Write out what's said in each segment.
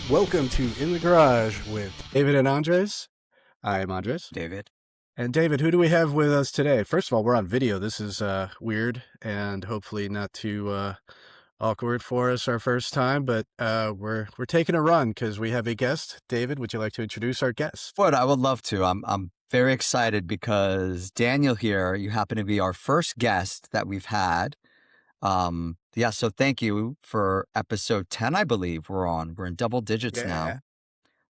Welcome to In the Garage with David and Andres. I am Andres. David. And David, who do we have with us today? First of all, we're on video. This is weird and hopefully not too awkward for us our first time, but we're taking a run because we have a guest. David, would you like to introduce our guest? What I would love to. I'm very excited because Daniel here, you happen to be our first guest that we've had. So thank you for episode 10, I believe we're on. We're in double digits now,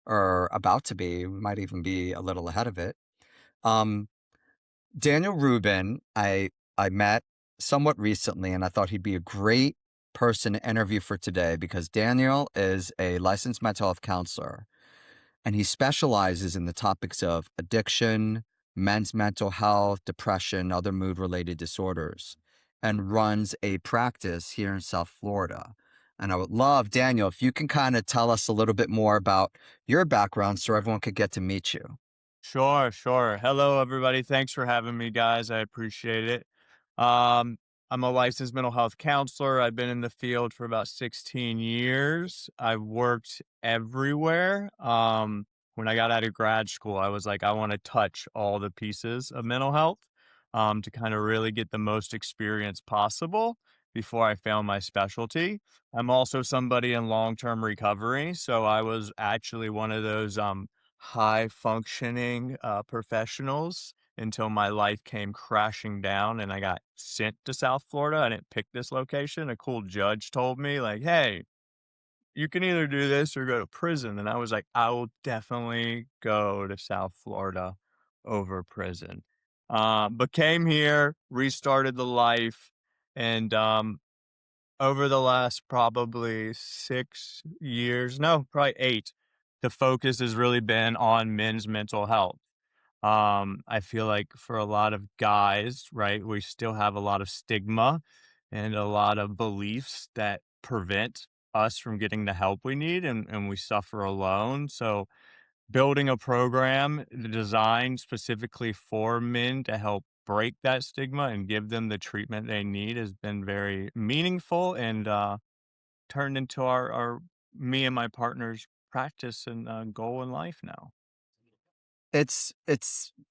or about to be. We might even be a little ahead of it. Daniel Rubin, I met somewhat recently, and I thought he'd be a great person to interview for today because Daniel is a licensed mental health counselor, and he specializes in the topics of addiction, men's mental health, depression, other mood-related disorders, and runs a practice here in South Florida. And I would love, Daniel, if you can kind of tell us a little bit more about your background so everyone could get to meet you. Sure. Hello, everybody. Thanks for having me, guys. I appreciate it. I'm a licensed mental health counselor. I've been in the field for about 16 years. I've worked everywhere. When I got out of grad school, I was like, I want to touch all the pieces of mental health, to kind of really get the most experience possible before I found my specialty. I'm also somebody in long-term recovery. So I was actually one of those, high functioning professionals until my life came crashing down and I got sent to South Florida. I didn't pick this location. A cool judge told me, like, hey, you can either do this or go to prison. And I was like, I will definitely go to South Florida over prison. But came here, restarted the life, and over the last probably 6 years, no, probably 8, the focus has really been on men's mental health. I feel like for a lot of guys, right, we still have a lot of stigma and a lot of beliefs that prevent us from getting the help we need, and we suffer alone. So building a program designed specifically for men to help break that stigma and give them the treatment they need has been very meaningful and turned into our me and my partner's practice and goal in life now. It's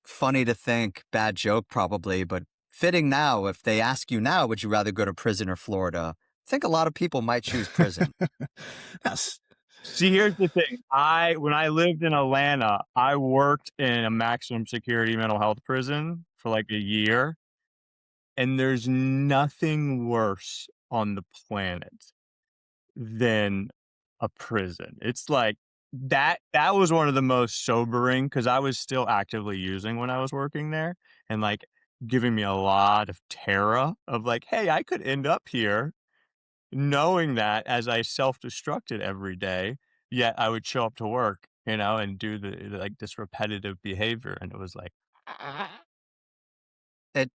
funny to think, bad joke probably, but fitting now, if they ask you now, would you rather go to prison or Florida? I think a lot of people might choose prison. Yes. See, here's the thing. When I lived in Atlanta, I worked in a maximum security mental health prison for like a year, and there's nothing worse on the planet than a prison. It's like that was one of the most sobering because I was still actively using when I was working there and like giving me a lot of terror of like, hey, I could end up here knowing that as I self-destructed every day, yet I would show up to work, and do like this repetitive behavior. And it was like, It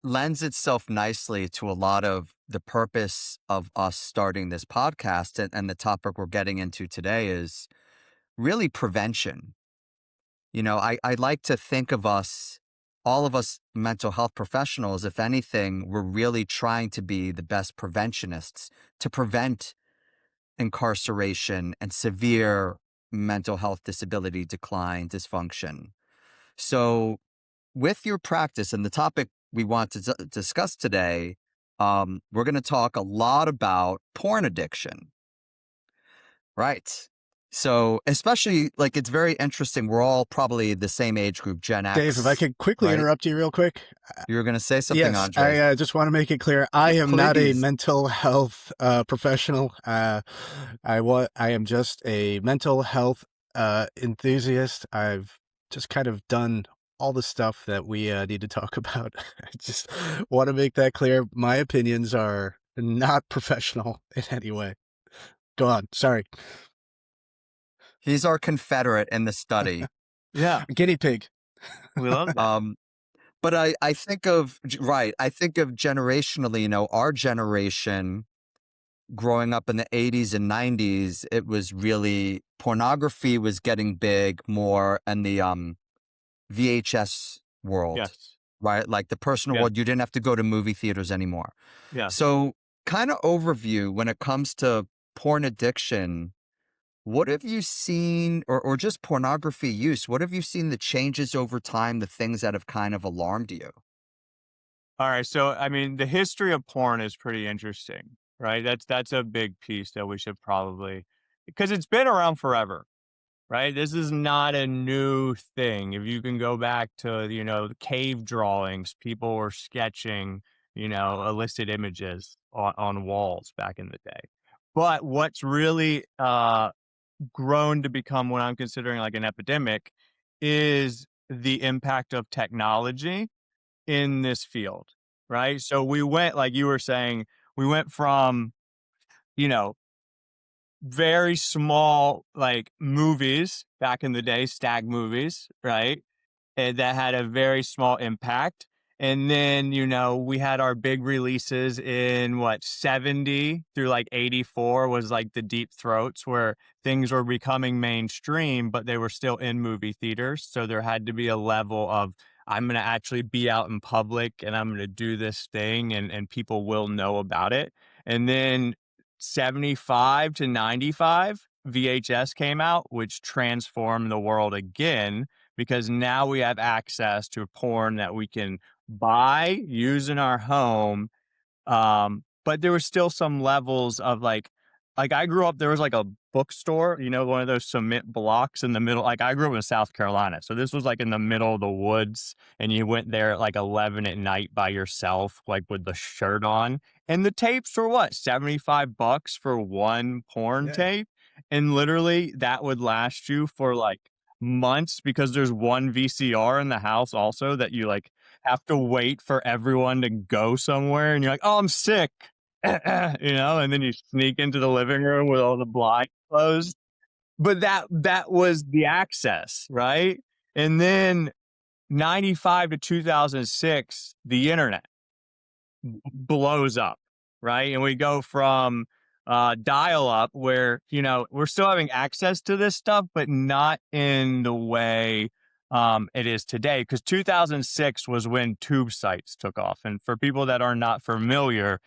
lends itself nicely to a lot of the purpose of us starting this podcast. And the topic we're getting into today is really prevention. I like to think of us, all of us mental health professionals, if anything, we're really trying to be the best preventionists to prevent incarceration and severe mental health disability decline, dysfunction. So with your practice and the topic we want to discuss today, we're going to talk a lot about porn addiction. Right. So especially like it's very interesting. We're all probably the same age group, Gen X. Dave, if I could quickly right? interrupt you real quick. You were going to say something, Yes, Andre. I just want to make it clear. I am not a Please. mental health professional. I am just a mental health enthusiast. I've just kind of done all the stuff that we need to talk about. I just want to make that clear. My opinions are not professional in any way. Go on. Sorry. He's our Confederate in the study. yeah, Guinea pig. we love that. But I think of generationally, our generation growing up in the 80s and 90s, it was really pornography was getting big more in the VHS world, Yes. right? Like the personal Yeah. world, you didn't have to go to movie theaters anymore. Yeah. So kind of overview when it comes to porn addiction, What have you seen, or just pornography use? What have you seen the changes over time, the things that have kind of alarmed you? All right, so I mean, the history of porn is pretty interesting, right? That's a big piece that we should probably, because it's been around forever, right? This is not a new thing. If you can go back to, the cave drawings, people were sketching, illicit images on walls back in the day. But what's really grown to become what I'm considering like an epidemic is the impact of technology in this field, right? So we went, like you were saying, we went from, you know, very small like movies back in the day, stag movies, right? And that had a very small impact. And then, we had our big releases in what, 70 through like 84 was like the Deep Throats, where things were becoming mainstream, but they were still in movie theaters. So there had to be a level of, I'm going to actually be out in public and I'm going to do this thing, and people will know about it. And then 75 to 95, VHS came out, which transformed the world again, because now we have access to porn that we can buy, use in our home. But there was still some levels of like I grew up, there was like a bookstore, one of those cement blocks in the middle. Like I grew up in South Carolina. So this was like in the middle of the woods, and you went there at like 11 at night by yourself, like with the shirt on. And the tapes were what, $75 for one porn Yeah. tape? And literally that would last you for like months, because there's one VCR in the house also that you like have to wait for everyone to go somewhere, and you're like, "Oh, I'm sick." And then you sneak into the living room with all the blinds closed. But that was the access, right? And then 95 to 2006, the internet blows up, right? And we go from dial up, where, we're still having access to this stuff, but not in the way it is today. Because 2006 was when tube sites took off. And for people that are not familiar,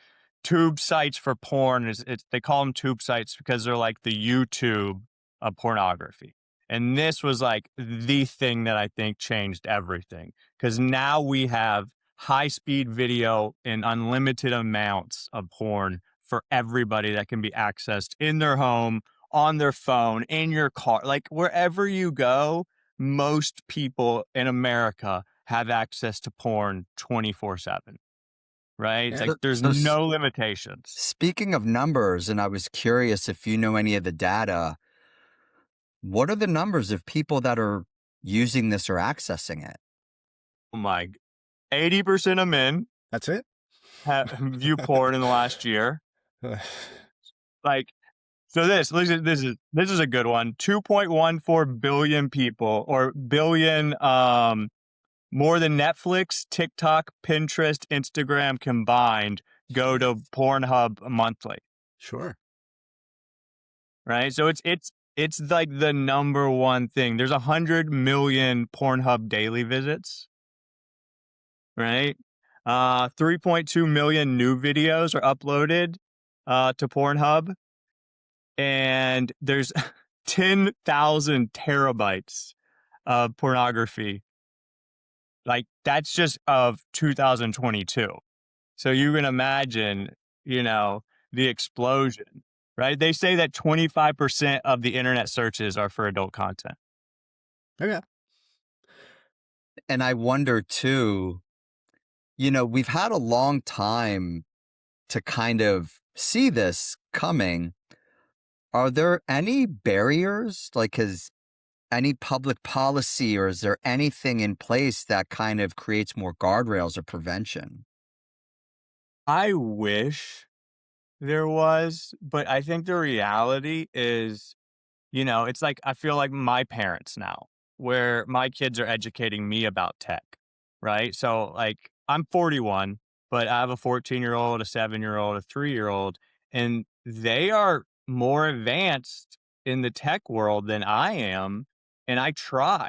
tube sites for porn they call them tube sites because they're like the YouTube of pornography. And this was like the thing that I think changed everything, because now we have high speed video in unlimited amounts of porn for everybody that can be accessed in their home, on their phone, in your car, like wherever you go. Most people in America have access to porn 24/7, right? It's Yeah. like there's So, no limitations. speaking of numbers, and I was curious if you know any of the data, what are the numbers of people that are using this or accessing it? Oh my, 80% of men That's it? have view porn in the last year. Like, so this is a good one. 2.14 billion people, or billion, more than Netflix, TikTok, Pinterest, Instagram combined, go to Pornhub monthly, Sure. right? So it's like the number one thing. There's 100 million Pornhub daily visits, right? 3.2 million new videos are uploaded to Pornhub, and there's 10,000 terabytes of pornography. Like that's just of 2022. So you can imagine, the explosion, right? They say that 25% of the internet searches are for adult content. Okay. And I wonder too, we've had a long time to kind of see this coming. Are there any barriers, like, has any public policy, or is there anything in place that kind of creates more guardrails or prevention? I wish there was, but I think the reality is, it's like I feel like my parents now, where my kids are educating me about tech, right? So, like, I'm 41, but I have a 14-year-old, a 7-year-old, a 3-year-old, and they are more advanced in the tech world than I am, and I try.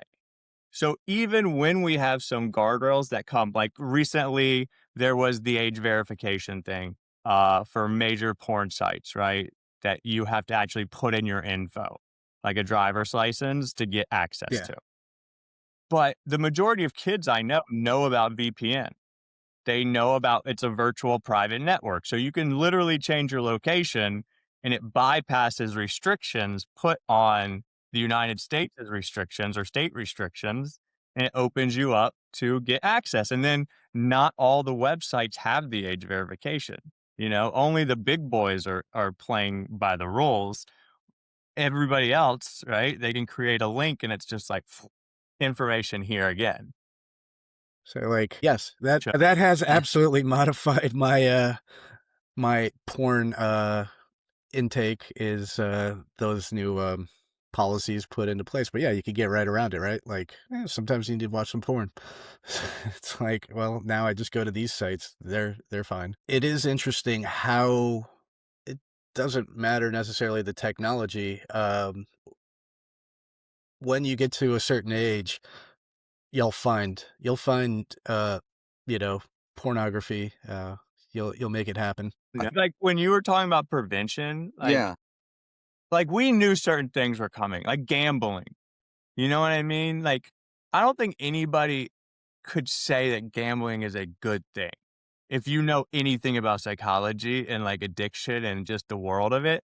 So even when we have some guardrails that come, like recently, there was the age verification thing for major porn sites, right? That you have to actually put in your info. like a driver's license to get access Yeah. to. But the majority of kids I know about VPN. They know about it's a virtual private network. So you can literally change your location and it bypasses restrictions put on the United States as restrictions or state restrictions, and it opens you up to get access. And then not all the websites have the age verification. Only the big boys are playing by the rules. Everybody else, right? They can create a link and it's just like information here again. So, like, yes, that Sure. that has absolutely modified my, my porn, intake is, those new, policies put into place. But yeah, you could get right around it, right? Like, sometimes you need to watch some porn. It's like, well, now I just go to these sites. They're fine. It is interesting how it doesn't matter necessarily the technology. When you get to a certain age, you'll find, you know, pornography. You'll make it happen. I- Like when you were talking about prevention, yeah. like we knew certain things were coming, like gambling. You know what I mean? Like, I don't think anybody could say that gambling is a good thing. If you know anything about psychology and like addiction and just the world of it,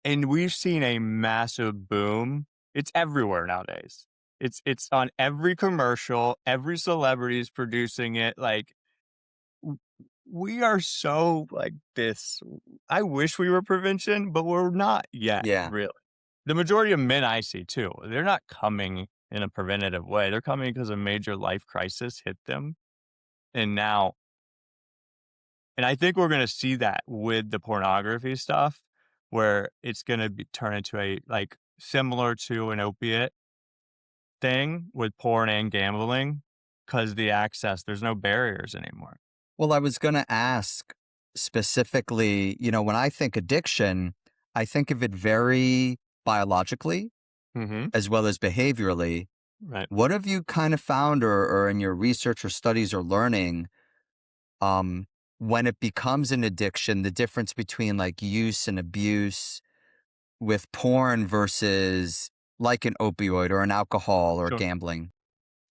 and we've seen a massive boom. It's everywhere nowadays. It's on every commercial, every celebrity is producing it. Like w- we are so like this. I wish we were prevention, but we're not yet, Yeah. really. The majority of men I see too, they're not coming in a preventative way. They're coming because a major life crisis hit them. And now, and I think we're going to see that with the pornography stuff, where it's going to be turn into a like similar to an opiate thing with porn and gambling because the access, there's no barriers anymore. Well, I was going to ask specifically, when I think addiction, I think of it very biologically Mm-hmm. as well as behaviorally. Right. What have you kind of found or in your research or studies or learning when it becomes an addiction, the difference between like use and abuse with porn versus like an opioid or an alcohol or Sure. gambling?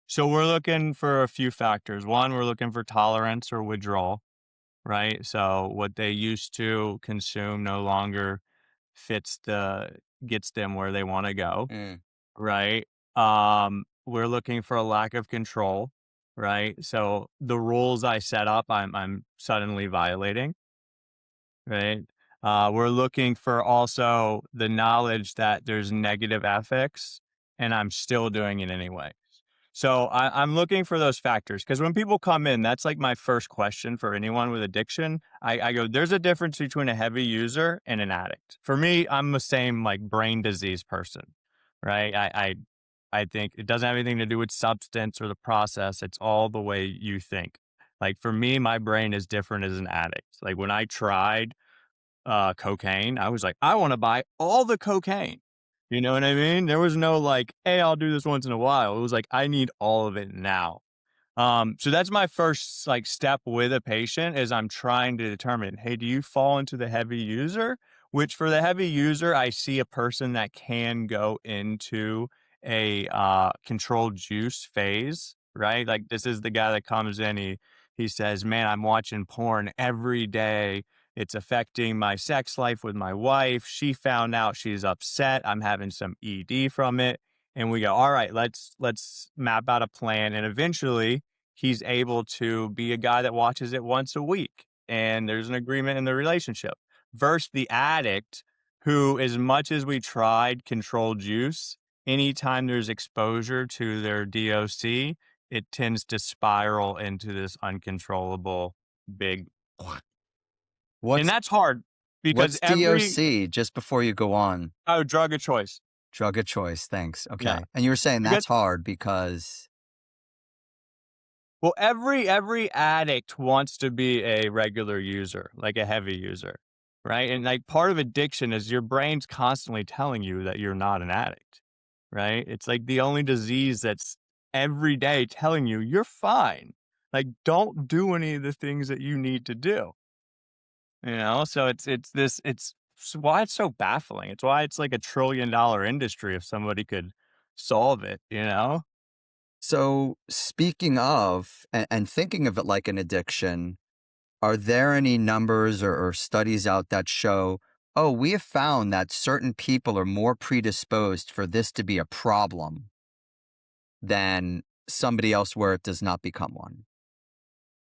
So we're looking for a few factors. One, we're looking for tolerance or withdrawal, right? So what they used to consume no longer gets them where they want to go, Mm. right? We're looking for a lack of control, right? So the rules I set up, I'm suddenly violating, right? We're looking for also the knowledge that there's negative ethics, and I'm still doing it anyway. So I'm looking for those factors because when people come in, that's like my first question for anyone with addiction. I go, there's a difference between a heavy user and an addict. For me, I'm the same like brain disease person, right? I think it doesn't have anything to do with substance or the process. It's all the way you think. Like for me, my brain is different as an addict. Like when I tried cocaine, I was like, I want to buy all the cocaine. You know what I mean? There was no like, hey, I'll do this once in a while. It was like, I need all of it now. So that's my first like step with a patient is I'm trying to determine, hey, do you fall into the heavy user? Which for the heavy user, I see a person that can go into a controlled juice phase, right? Like this is the guy that comes in, he says, man, I'm watching porn every day. It's affecting my sex life with my wife. She found out, she's upset. I'm having some ED from it. And we go, all right, let's map out a plan. And eventually he's able to be a guy that watches it once a week. And there's an agreement in the relationship. Versus the addict who, as much as we tried controlled use, anytime there's exposure to their DOC, it tends to spiral into this uncontrollable big. And What's that's hard because what's every DOC? Just before you go on, drug of choice. drug of choice. Thanks. Yeah. Okay. And you were saying Because that's hard because well, every addict wants to be a regular user, like a heavy user, right? And like part of addiction is your brain's constantly telling you that you're not an addict, right? It's like the only disease that's every day telling you you're fine. Like don't do any of the things that you need to do. So it's why it's so baffling. It's why it's like $1 trillion industry if somebody could solve it, you know? So, speaking of and thinking of it like an addiction, are there any numbers or studies out that show, oh, we have found that certain people are more predisposed for this to be a problem than somebody else where it does not become one?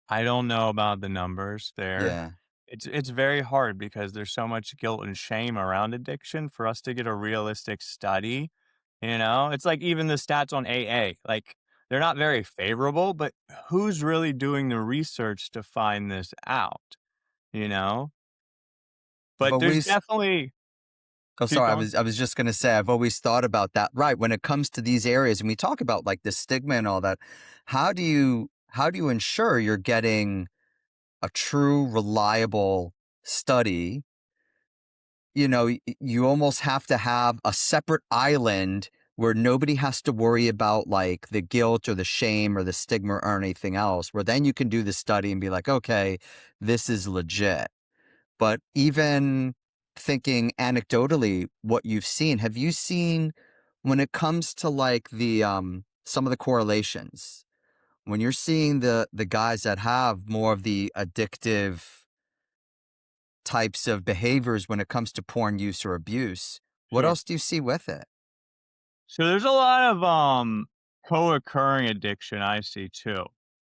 I don't know about the numbers there. Yeah. It's very hard because there's so much guilt and shame around addiction for us to get a realistic study, you know? It's like even the stats on AA, like they're not very favorable, but who's really doing the research to find this out, you know? I've But there's always definitely Oh, keep sorry. I going. was I was just gonna say I've always thought about that. Right. When it comes to these areas and we talk about like the stigma and all that, how do you ensure you're getting a true, reliable study? You almost have to have a separate island where nobody has to worry about like the guilt or the shame or the stigma or anything else, where then you can do the study and be like, okay, this is legit. But even thinking anecdotally what you've seen, have you seen when it comes to like the some of the correlations, when you're seeing the guys that have more of the addictive types of behaviors when it comes to porn use or abuse, what Sure. else do you see with it? So there's a lot of co-occurring addiction I see too,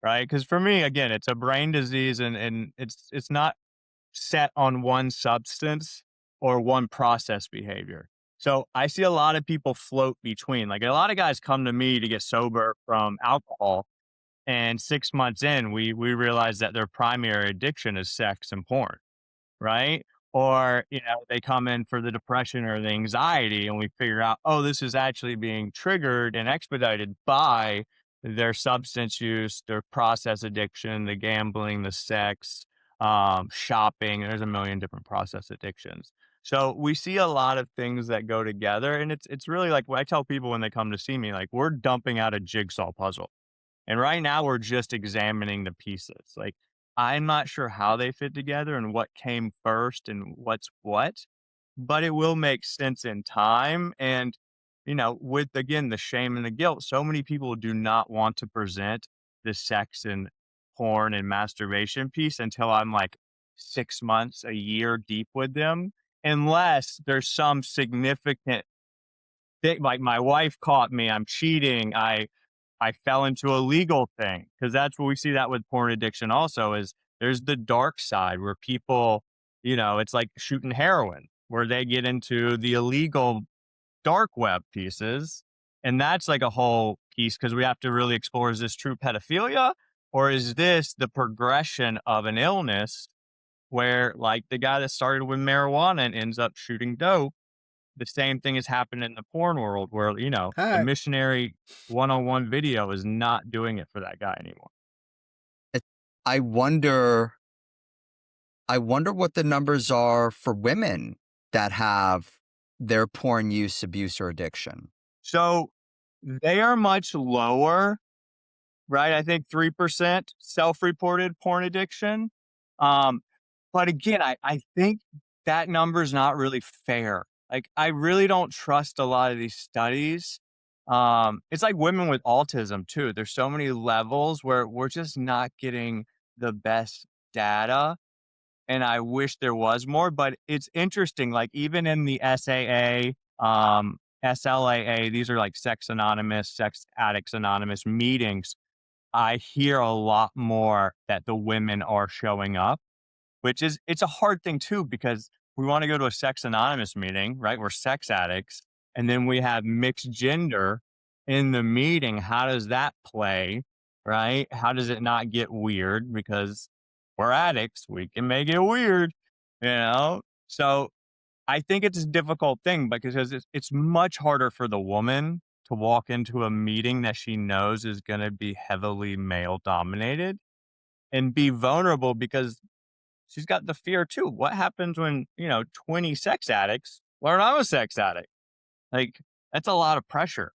right? Because for me, again, it's a brain disease and it's not set on one substance or one process behavior. So I see a lot of people float between. Like a lot of guys come to me to get sober from alcohol, and 6 months in, we realize that their primary addiction is sex and porn, right? Or, they come in for the depression or the anxiety, and we figure out, oh, this is actually being triggered and expedited by their substance use, their process addiction, the gambling, the sex, shopping. There's a million different process addictions. So we see a lot of things that go together, and it's really like what I tell people when they come to see me, like we're dumping out a jigsaw puzzle and right now we're just examining the pieces. Like, I'm not sure how they fit together and what came first and what's what, but it will make sense in time. And, with again, the shame and the guilt, so many people do not want to present the sex and porn and masturbation piece until I'm like 6 months, a year deep with them, unless there's some significant thing. Like my wife caught me, I'm cheating. I fell into a legal thing because that's what we see that with porn addiction also is there's the dark side where people, it's like shooting heroin where they get into the illegal dark web pieces. And that's like a whole piece because we have to really explore, is this true pedophilia or is this the progression of an illness where like the guy that started with marijuana and ends up shooting dope, the same thing has happened in the porn world where, the Hi. missionary one-on-one video is not doing it for that guy anymore. It, I wonder I wonder what the numbers are for women that have their porn use, abuse, or addiction. So they are much lower, right? I think 3% self-reported porn addiction. Um, but again, I think that number is not really fair. Like, I really don't trust a lot of these studies. It's like women with autism too. There's so many levels where we're just not getting the best data. And I wish there was more, but it's interesting. Like even in the SAA, SLAA, these are like Sex Anonymous, Sex Addicts Anonymous meetings. I hear a lot more that the women are showing up, which is it's a hard thing too because we want to go to a Sex Anonymous meeting, right? We're sex addicts, and then we have mixed gender in the meeting. How does that play, right? How does it not get weird because we're addicts, we can make it weird, you know? So I think it's a difficult thing because it's much harder for the woman to walk into a meeting that she knows is going to be heavily male dominated and be vulnerable because she's got the fear too. What happens when, 20 sex addicts learn I'm a sex addict? Like, that's a lot of pressure.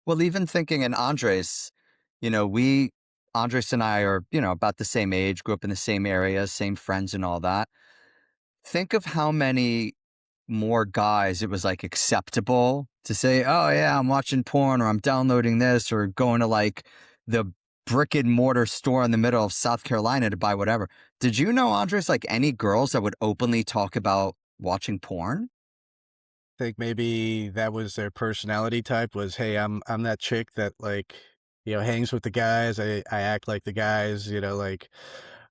Well, even thinking in Andres, Andres and I are, about the same age, grew up in the same area, same friends and all that. Think of how many more guys, it was like acceptable to say, oh, yeah, I'm watching porn or I'm downloading this or going to like the brick and mortar store in the middle of South Carolina to buy whatever. Did you know, Andres, like any girls that would openly talk about watching porn? Think maybe that was their personality type was, "Hey, I'm that chick that, like, hangs with the guys. I act like the guys," like,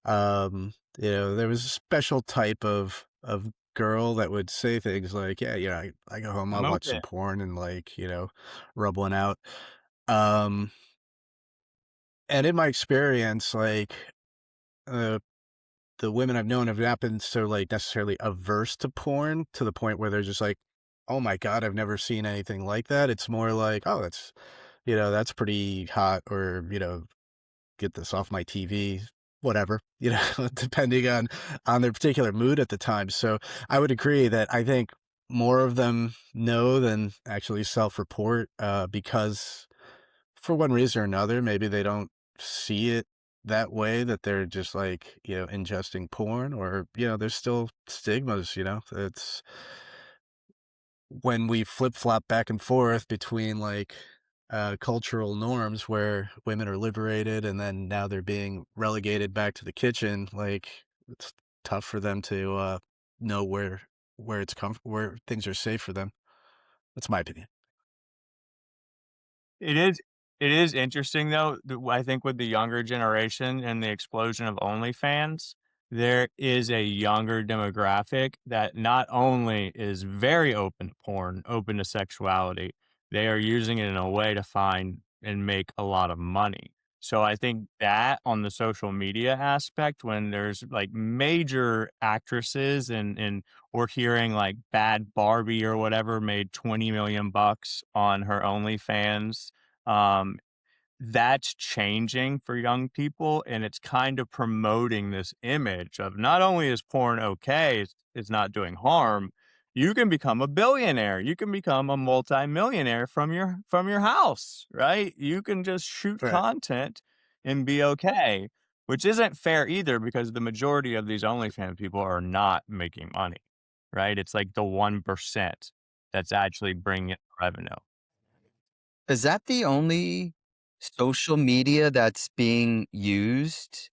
there was a special type of girl that would say things like, "Yeah, I go home, I'm I'll watch open. some porn and, like, rub one out." Um, and in my experience, like, uh, the women I've known have not been so, like, necessarily averse to porn to the point where they're just like, "Oh my god, I've never seen anything like that." It's more like, "Oh, that's pretty hot," or, "Get this off my TV," whatever, depending on their particular mood at the time. So, I would agree that I think more of them know than actually self-report, because for one reason or another, maybe they don't see it that way, that they're just like, ingesting porn or, there's still stigmas, it's when we flip flop back and forth between like cultural norms where women are liberated and then now they're being relegated back to the kitchen, like it's tough for them to know where where things are safe for them. That's my opinion. It is it is interesting though, I think with the younger generation and the explosion of OnlyFans, there is a younger demographic that not only is very open to porn, open to sexuality, they are using it in a way to find and make a lot of money. So I think that on the social media aspect, when there's like major actresses and we're hearing like Bad Barbie or whatever made 20 million bucks on her OnlyFans, um, that's changing for young people, and it's kind of promoting this image of not only is porn okay, it's not doing harm, you can become a billionaire, you can become a multimillionaire from your house, right? You can just shoot Right. content and be okay, which isn't fair either because the majority of these OnlyFans people are not making money, right? It's like the 1% that's actually bringing in revenue. Is that the only social media that's being used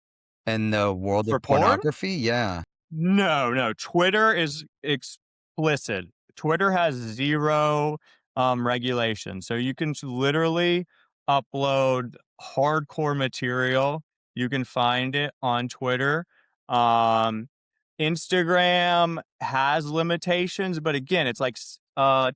in the world For of porn? pornography? Yeah. No, no, Twitter is explicit. Twitter has 0, regulation, so you can literally upload hardcore material. You can find it on Twitter. Um, Instagram has limitations, but again, it's like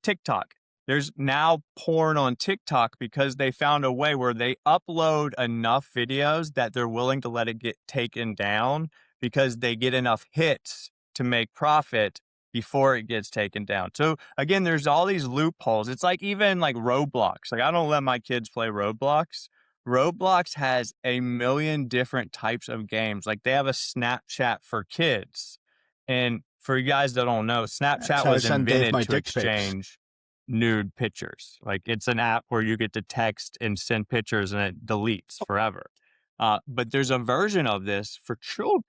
TikTok. There's now porn on TikTok because they found a way where they upload enough videos that they're willing to let it get taken down because they get enough hits to make profit before it gets taken down. So again, there's all these loopholes. It's like even like Roblox. Like I don't let my kids play Roblox. Roblox has a million different types of games. Like they have a Snapchat for kids. And for you guys that don't know, That's Snapchat how I was send Dave invented my to dick pics. exchange nude pictures. Like it's an app where you get to text and send pictures and it deletes forever. But there's a version of this for children.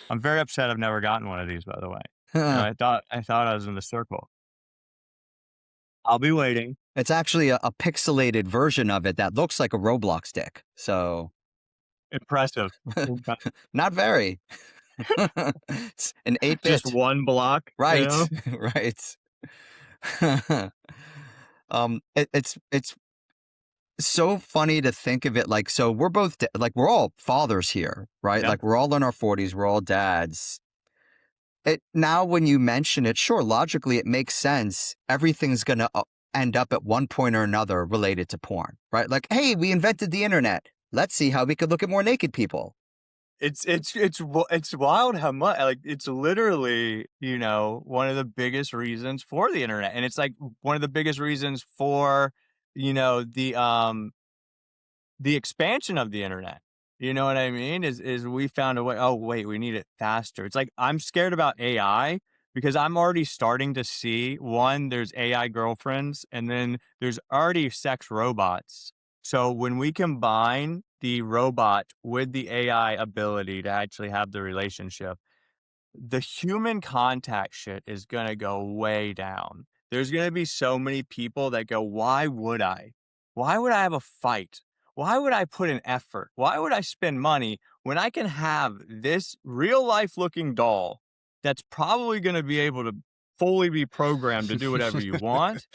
I'm very upset I've never gotten one of these, by the way. I thought I was in the circle. I'll be waiting. It's actually a pixelated version of it that looks like a Roblox stick. So, Impressive. Okay. not very. It's an 8 Just bit. one block, you Right. know? Right. It's so funny to think of it like, so we're both, like, we're all fathers here, right? Yeah. Like, we're all in our 40s, we're all dads. It now, when you mention it, sure, logically, it makes sense. Everything's going to end up at one point or another related to porn, right? Like, hey, we invented the internet. Let's see how we could look at more naked people. It's wild how much like it's literally, one of the biggest reasons for the internet. And it's like one of the biggest reasons for, you know, the expansion of the internet. You know what I mean? Is we found a way, oh wait, we need it faster. It's like I'm scared about AI because I'm already starting to see one, there's AI girlfriends, and then there's already sex robots. So when we combine the robot with the AI ability to actually have the relationship, the human contact shit is gonna go way down. There's gonna be so many people that go, "Why would I? Why would I have a fight? Why would I put in effort? Why would I spend money when I can have this real life looking doll that's probably gonna be able to fully be programmed to do whatever you want?"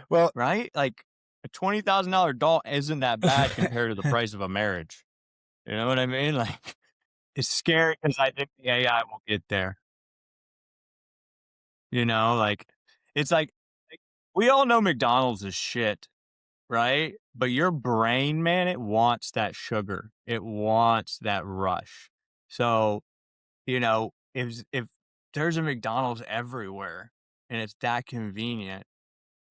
Well, Right? Like, a $20,000 doll isn't that bad compared to the price of a marriage. You know what I mean? Like, it's scary because I think the AI will get there. You know, like, it's like, we all know McDonald's is shit, right? But your brain, man, it wants that sugar. It wants that rush. So, if there's a McDonald's everywhere and it's that convenient,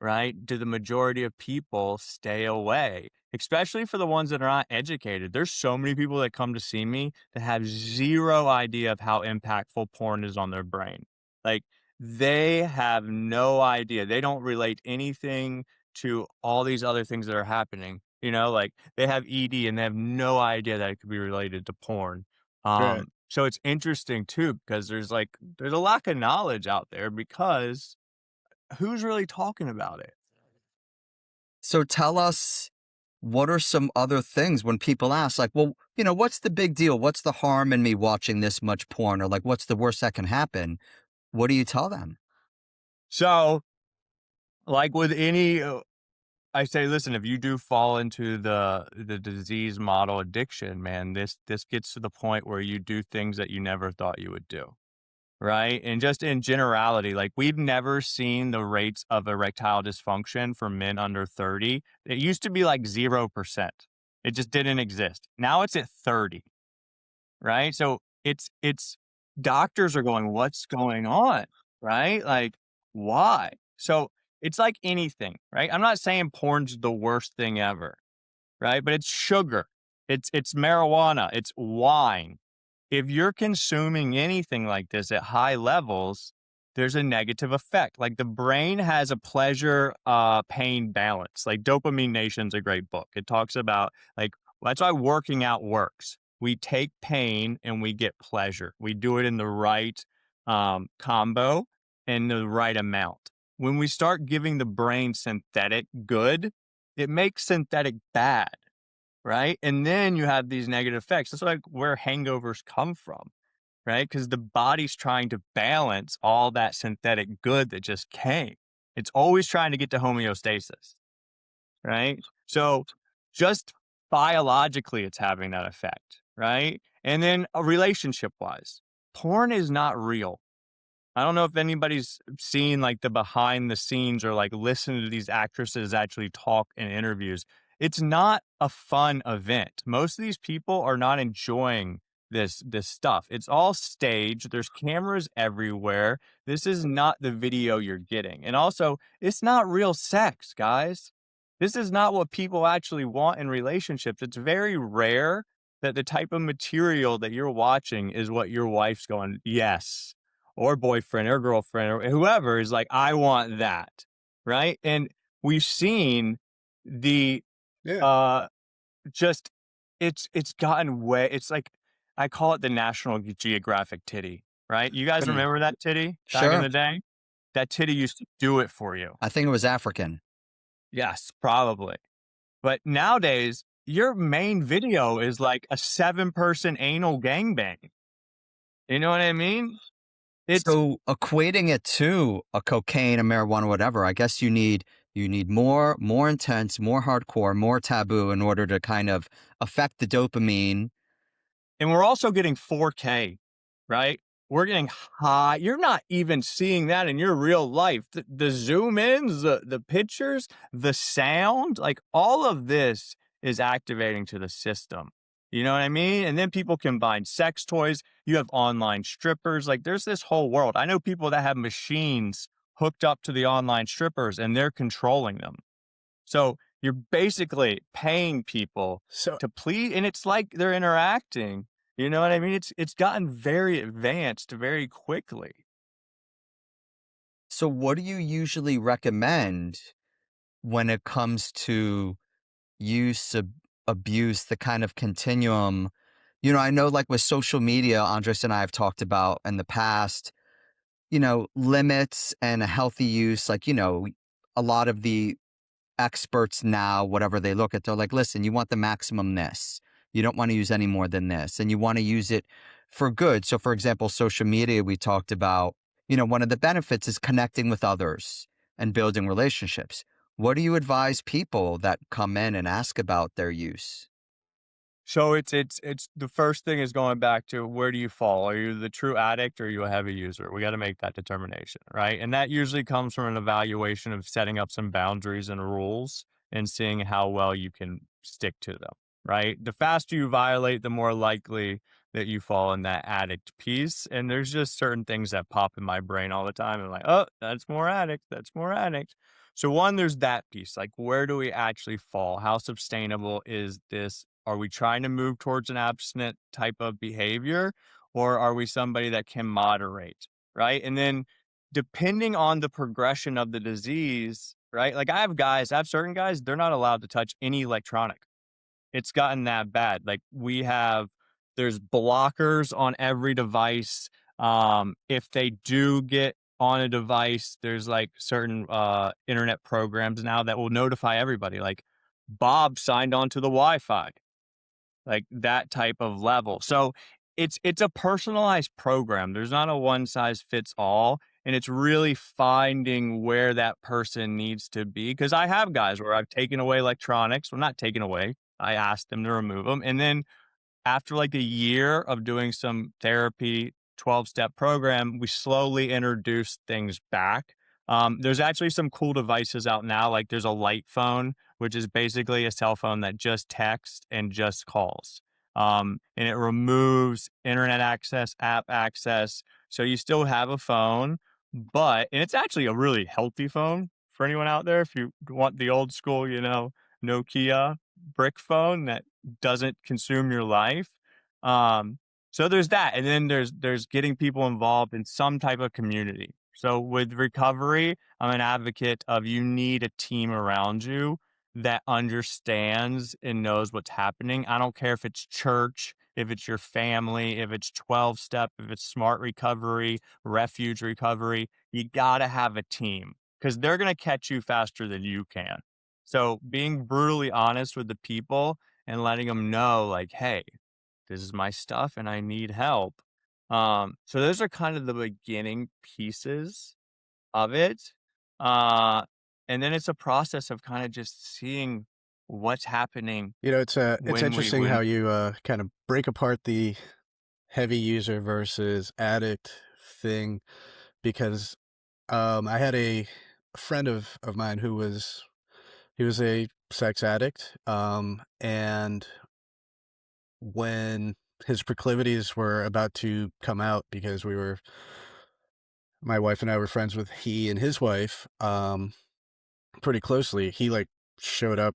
right? Do the majority of people stay away? Especially for the ones that are not educated. There's so many people that come to see me that have zero idea of how impactful porn is on their brain. Like, they have no idea. They don't relate anything to all these other things that are happening. Like, they have ED and they have no idea that it could be related to porn. right. So it's interesting too, because there's a lack of knowledge out there because who's really talking about it? So tell us, what are some other things when people ask, like, well, what's the big deal? What's the harm in me watching this much porn? Or like, what's the worst that can happen? What do you tell them? So, like with any, I say, listen, if you do fall into the disease model addiction, man, this gets to the point where you do things that you never thought you would do, right? And just in generality, like we've never seen the rates of erectile dysfunction for men under 30. It used to be like 0%. It just didn't exist. Now it's at 30, right? So it's doctors are going, what's going on? Right? Like, why? So it's like anything, right? I'm not saying porn's the worst thing ever, right? But it's sugar, it's marijuana, it's wine. If you're consuming anything like this at high levels, there's a negative effect. Like the brain has a pleasure pain balance. Like Dopamine Nation's a great book. It talks about like that's why working out works. We take pain and we get pleasure. We do it in the right combo and the right amount. When we start giving the brain synthetic good, it makes synthetic bad, right? And then you have these negative effects. That's like where hangovers come from, right? Because the body's trying to balance all that synthetic good that just came. It's always trying to get to homeostasis, right? So just biologically, it's having that effect, right? And then relationship wise, porn is not real. I don't know if anybody's seen like the behind the scenes or like listen to these actresses actually talk in interviews. It's not a fun event. Most of these people are not enjoying this stuff. It's all staged. There's cameras everywhere. This is not the video you're getting. And also, it's not real sex, guys. This is not what people actually want in relationships. It's very rare that the type of material that you're watching is what your wife's going, yes, or boyfriend or girlfriend or whoever is like, I want that. Right. And we've seen the Yeah. uh just it's gotten way it's like I call it the National Geographic titty, right? You guys Mm. remember that titty back in Sure. the day? That titty used to do it for you. I think it was African. Yes, probably. But nowadays, your main video is like a 7-person anal gangbang. You know what I mean? It's So equating it to a cocaine, a marijuana, whatever, I guess you need more intense, more hardcore, more taboo in order to kind of affect the dopamine. And we're also getting 4K, right? We're getting high. You're not even seeing that in your real life. The zoom ins, the pictures, the sound, like all of this is activating to the system. You know what I mean? And then people combine sex toys. You have online strippers. Like there's this whole world. I know people that have machines hooked up to the online strippers and they're controlling them. So you're basically paying people So to please, and it's like they're interacting. You know what I mean? It's gotten very advanced very quickly. So what do you usually recommend when it comes to use, abuse, the kind of continuum I know like with social media, Andres and I have talked about in the past, limits and a healthy use. Like, a lot of the experts now, whatever they look at, they're like, listen, you want the maximum this. You don't want to use any more than this. And you want to use it for good. So, for example, social media, we talked about, one of the benefits is connecting with others and building relationships. What do you advise people that come in and ask about their use? So it's the first thing is going back to where do you fall? Are you the true addict or are you a heavy user? We got to make that determination, right? And that usually comes from an evaluation of setting up some boundaries and rules and seeing how well you can stick to them, right? The faster you violate, the more likely that you fall in that addict piece. And there's just certain things that pop in my brain all the time. I'm like, oh, that's more addict. That's more addict. So one, there's that piece. Like, where do we actually fall? How sustainable is this? Are we trying to move towards an abstinent type of behavior, or are we somebody that can moderate, right? And then depending on the progression of the disease, right? Like I have certain guys, they're not allowed to touch any electronic. It's gotten that bad. Like there's blockers on every device. If they do get on a device, there's like certain internet programs now that will notify everybody. Like Bob signed on to the Wi-Fi, like that type of level. So it's a personalized program. There's not a one size fits all, and it's really finding where that person needs to be. Because I have guys where I've taken away electronics. Well, not taken away. I asked them to remove them, and then after like a year of doing some therapy, 12-step program, we slowly introduced things back. There's actually some cool devices out now. Like there's a light phone, which is basically a cell phone that just texts and just calls. And it removes internet access, app access. So you still have a phone, and it's actually a really healthy phone for anyone out there. If you want the old school, Nokia brick phone that doesn't consume your life. So there's that. And then there's getting people involved in some type of community. So with recovery, I'm an advocate of you need a team around you that understands and knows what's happening. I don't care if it's church, if it's your family, if it's 12 step, if it's smart recovery, refuge recovery, you got to have a team because they're going to catch you faster than you can. So being brutally honest with the people and letting them know like, hey, this is my stuff and I need help. So those are kind of the beginning pieces of it. Uh, and then it's a process of kind of just seeing what's happening It's when we interesting how when you kind of break apart the heavy user versus addict thing because I had a friend of mine who was he was a sex addict, and when his proclivities were about to come out because my wife and I were friends with he and his wife, pretty closely, he like showed up,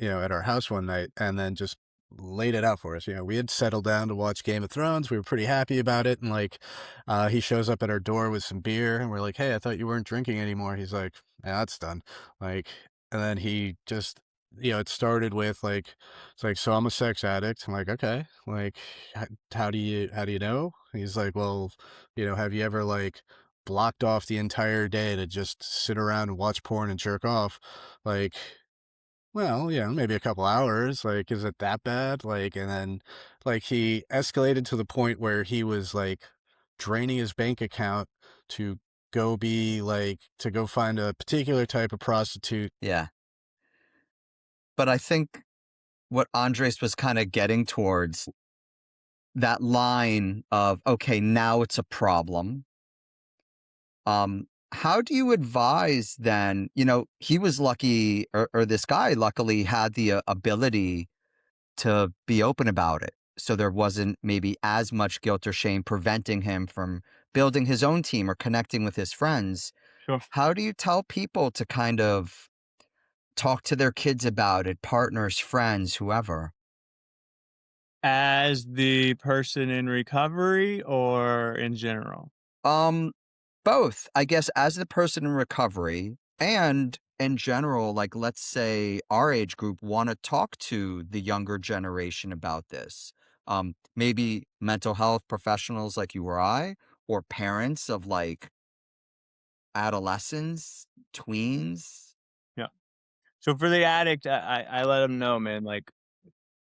at our house one night and then just laid it out for us. We had settled down to watch Game of Thrones. We were pretty happy about it. And like, he shows up at our door with some beer and we're like, hey, I thought you weren't drinking anymore. He's like, yeah, that's done. Like, and then he just, it started with like, it's like, so I'm a sex addict. I'm like, okay, like, how do you know? He's like, well, have you ever like blocked off the entire day to just sit around and watch porn and jerk off? Like, well, yeah, maybe a couple hours, like, is it that bad? Like, and then, like, he escalated to the point where he was, like, draining his bank account to to go find a particular type of prostitute. Yeah. But I think what Andres was kind of getting towards, that line of, okay, now it's a problem. How do you advise then? He was lucky, or this guy luckily had the ability to be open about it. So there wasn't maybe as much guilt or shame preventing him from building his own team or connecting with his friends. sure. How do you tell people to kind of talk to their kids about it, partners, friends, whoever? As the person in recovery or in general? Um, Both, I guess, as the person in recovery and in general, like let's say our age group want to talk to the younger generation about this. maybe mental health professionals like you or I, or parents of like adolescents, tweens. Yeah. So for the addict, I let them know, man, like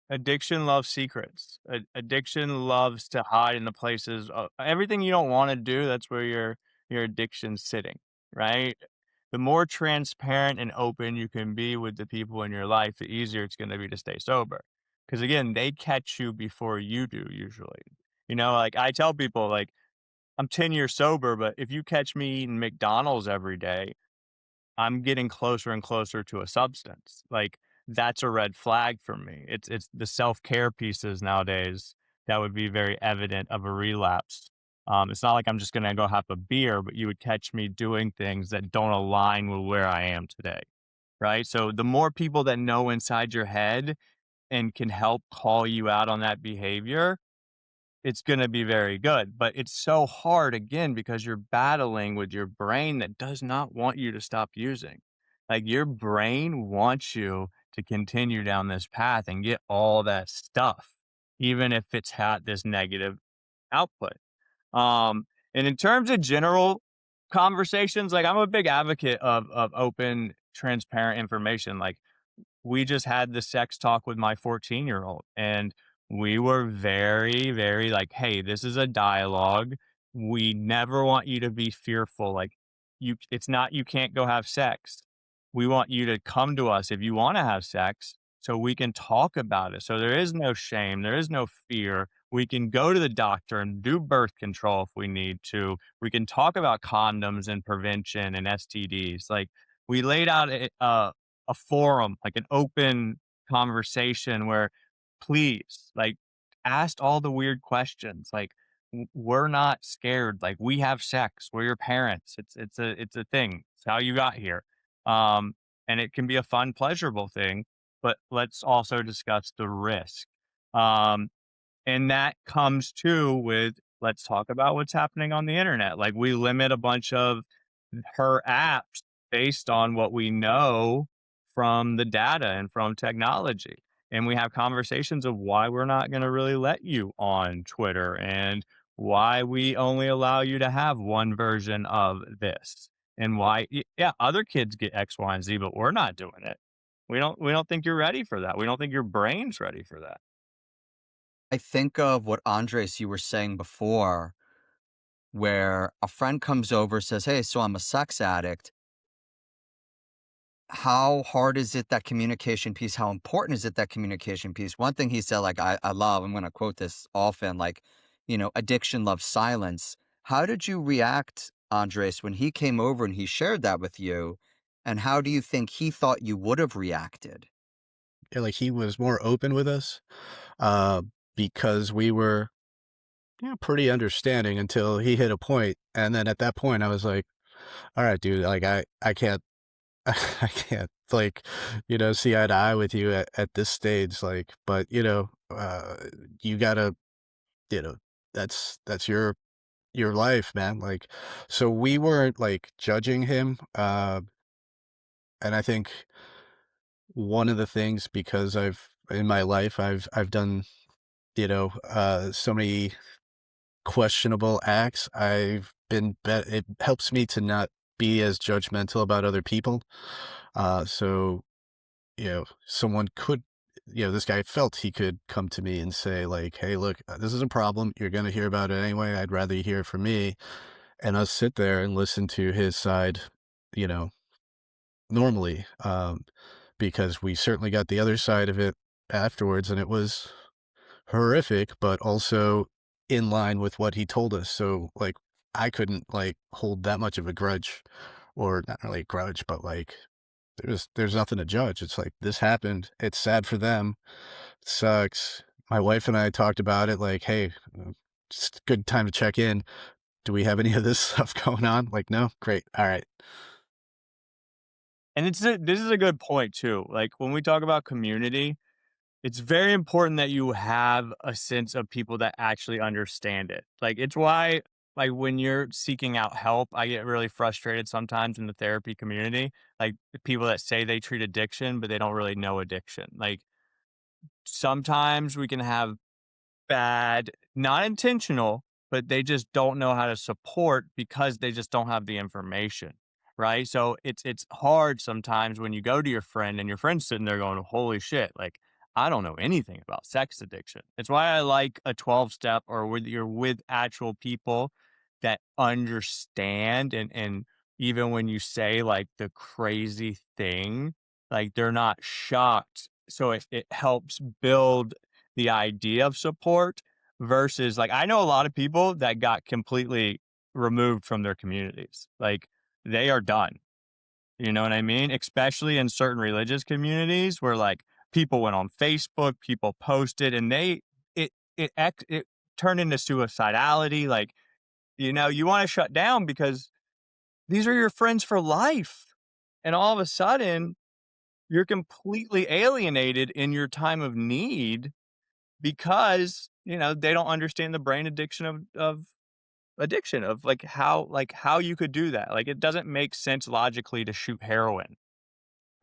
addiction loves secrets. Addiction loves to hide in the places of everything you don't want to do. That's where your addiction's sitting, right? The more transparent and open you can be with the people in your life, the easier it's going to be to stay sober. Because again, they catch you before you do usually. Like I tell people, like I'm 10 years sober, but if you catch me eating McDonald's every day, I'm getting closer and closer to a substance. Like that's a red flag for me. It's the self-care pieces nowadays that would be very evident of a relapse. It's not like I'm just gonna go have a beer, but you would catch me doing things that don't align with where I am today. Right. So the more people that know inside your head and can help call you out on that behavior, it's gonna be very good, but it's so hard again because you're battling with your brain that does not want you to stop using. Like, your brain wants you to continue down this path and get all that stuff, even if it's had this negative output. And in terms of general conversations, like, I'm a big advocate of open, transparent information, like, we just had the sex talk with my 14-year-old, and we were very, very like, "Hey, this is a dialogue. We never want you to be fearful. Like, it's not you can't go have sex. We want you to come to us if you want to have sex so we can talk about it. So there is no shame, there is no fear. We can go to the doctor and do birth control if we need to. We can talk about condoms and prevention and STDs. Like, we laid out a forum, like an open conversation where please, like, ask all the weird questions. Like, we're not scared. Like, we have sex. We're your parents. It's a thing. It's how you got here. Um, and it can be a fun, pleasurable thing, but let's also discuss the risk. Um, and that comes too with let's talk about what's happening on the internet. Like we limit a bunch of her apps based on what we know from the data and from technology. And we have conversations of why we're not going to really let you on Twitter and why we only allow you to have one version of this and why yeah, other kids get X, Y, and Z, but we're not doing it. We don't think you're ready for that. We don't think your brain's ready for that. I think of what Andres you were saying before, where a friend comes over, says, "Hey, so I'm a sex addict." How hard is it that communication piece? How important is it that communication piece? One thing he said, like I love, I'm gonna quote this often, like, addiction loves silence. How did you react, Andres, when he came over and he shared that with you? And how do you think he thought you would have reacted? Yeah, like, he was more open with us, uh, because we were, pretty understanding until he hit a point, and then at that point, I was like, "Alright, dude, like, I can't I can't, like, see eye to eye with you at this stage, like, but, you gotta, you know, that's your life, man, like." So we weren't, like, judging him, and I think one of the things because in my life, I've done, so many questionable acts, it helps me to not be as judgmental about other people. So, someone could, this guy felt he could come to me and say, like, "Hey, look, this is a problem. You're going to hear about it anyway. I'd rather you hear it from me." And us sit there and listen to his side, you know, normally, because we certainly got the other side of it afterwards, and it was horrific, but also in line with what he told us. So, like, I couldn't, like, hold that much of a grudge, or not really a grudge, but, like, there's nothing to judge. It's like, this happened. It's sad for them. It sucks. My wife and I talked about it, like, "Hey, it's a good time to check in. Do we have any of this stuff going on?" Like, "No? Great. Alright." And this is a good point too. Like when we talk about community, it's very important that you have a sense of people that actually understand it. Like it's why like when you're seeking out help, I get really frustrated sometimes in the therapy community. Like the people that say they treat addiction, but they don't really know addiction. Like sometimes we can have bad, not intentional, but they just don't know how to support because they just don't have the information, right? So it's hard sometimes when you go to your friend and your friend's sitting there going, "Holy shit, like I don't know anything about sex addiction." It's why I like a 12 step or with you're with actual people that understand and even when you say like the crazy thing, like they're not shocked. So it helps build the idea of support versus like I know a lot of people that got completely removed from their communities. Like they are done. You know what I mean? Especially in certain religious communities where like people went on Facebook, people posted and it turned into suicidality. Like, you want to shut down because these are your friends for life. And all of a sudden, you're completely alienated in your time of need because, they don't understand the brain addiction of addiction of like how you could do that. Like it doesn't make sense logically to shoot heroin,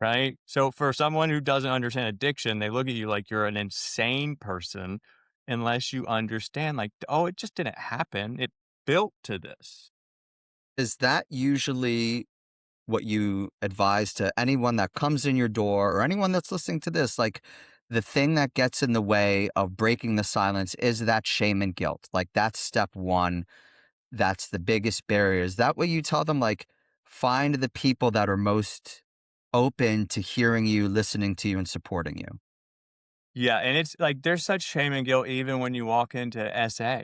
right? So for someone who doesn't understand addiction, they look at you like you're an insane person unless you understand like, oh, it just didn't happen. It built to this. Is that usually what you advise to anyone that comes in your door or anyone that's listening to this? Like, the thing that gets in the way of breaking the silence is that shame and guilt. Like, that's step one. That's the biggest barrier. Is that what you tell them? Like, find the people that are most open to hearing you, listening to you, and supporting you. Yeah, and it's like there's such shame and guilt even when you walk into SA,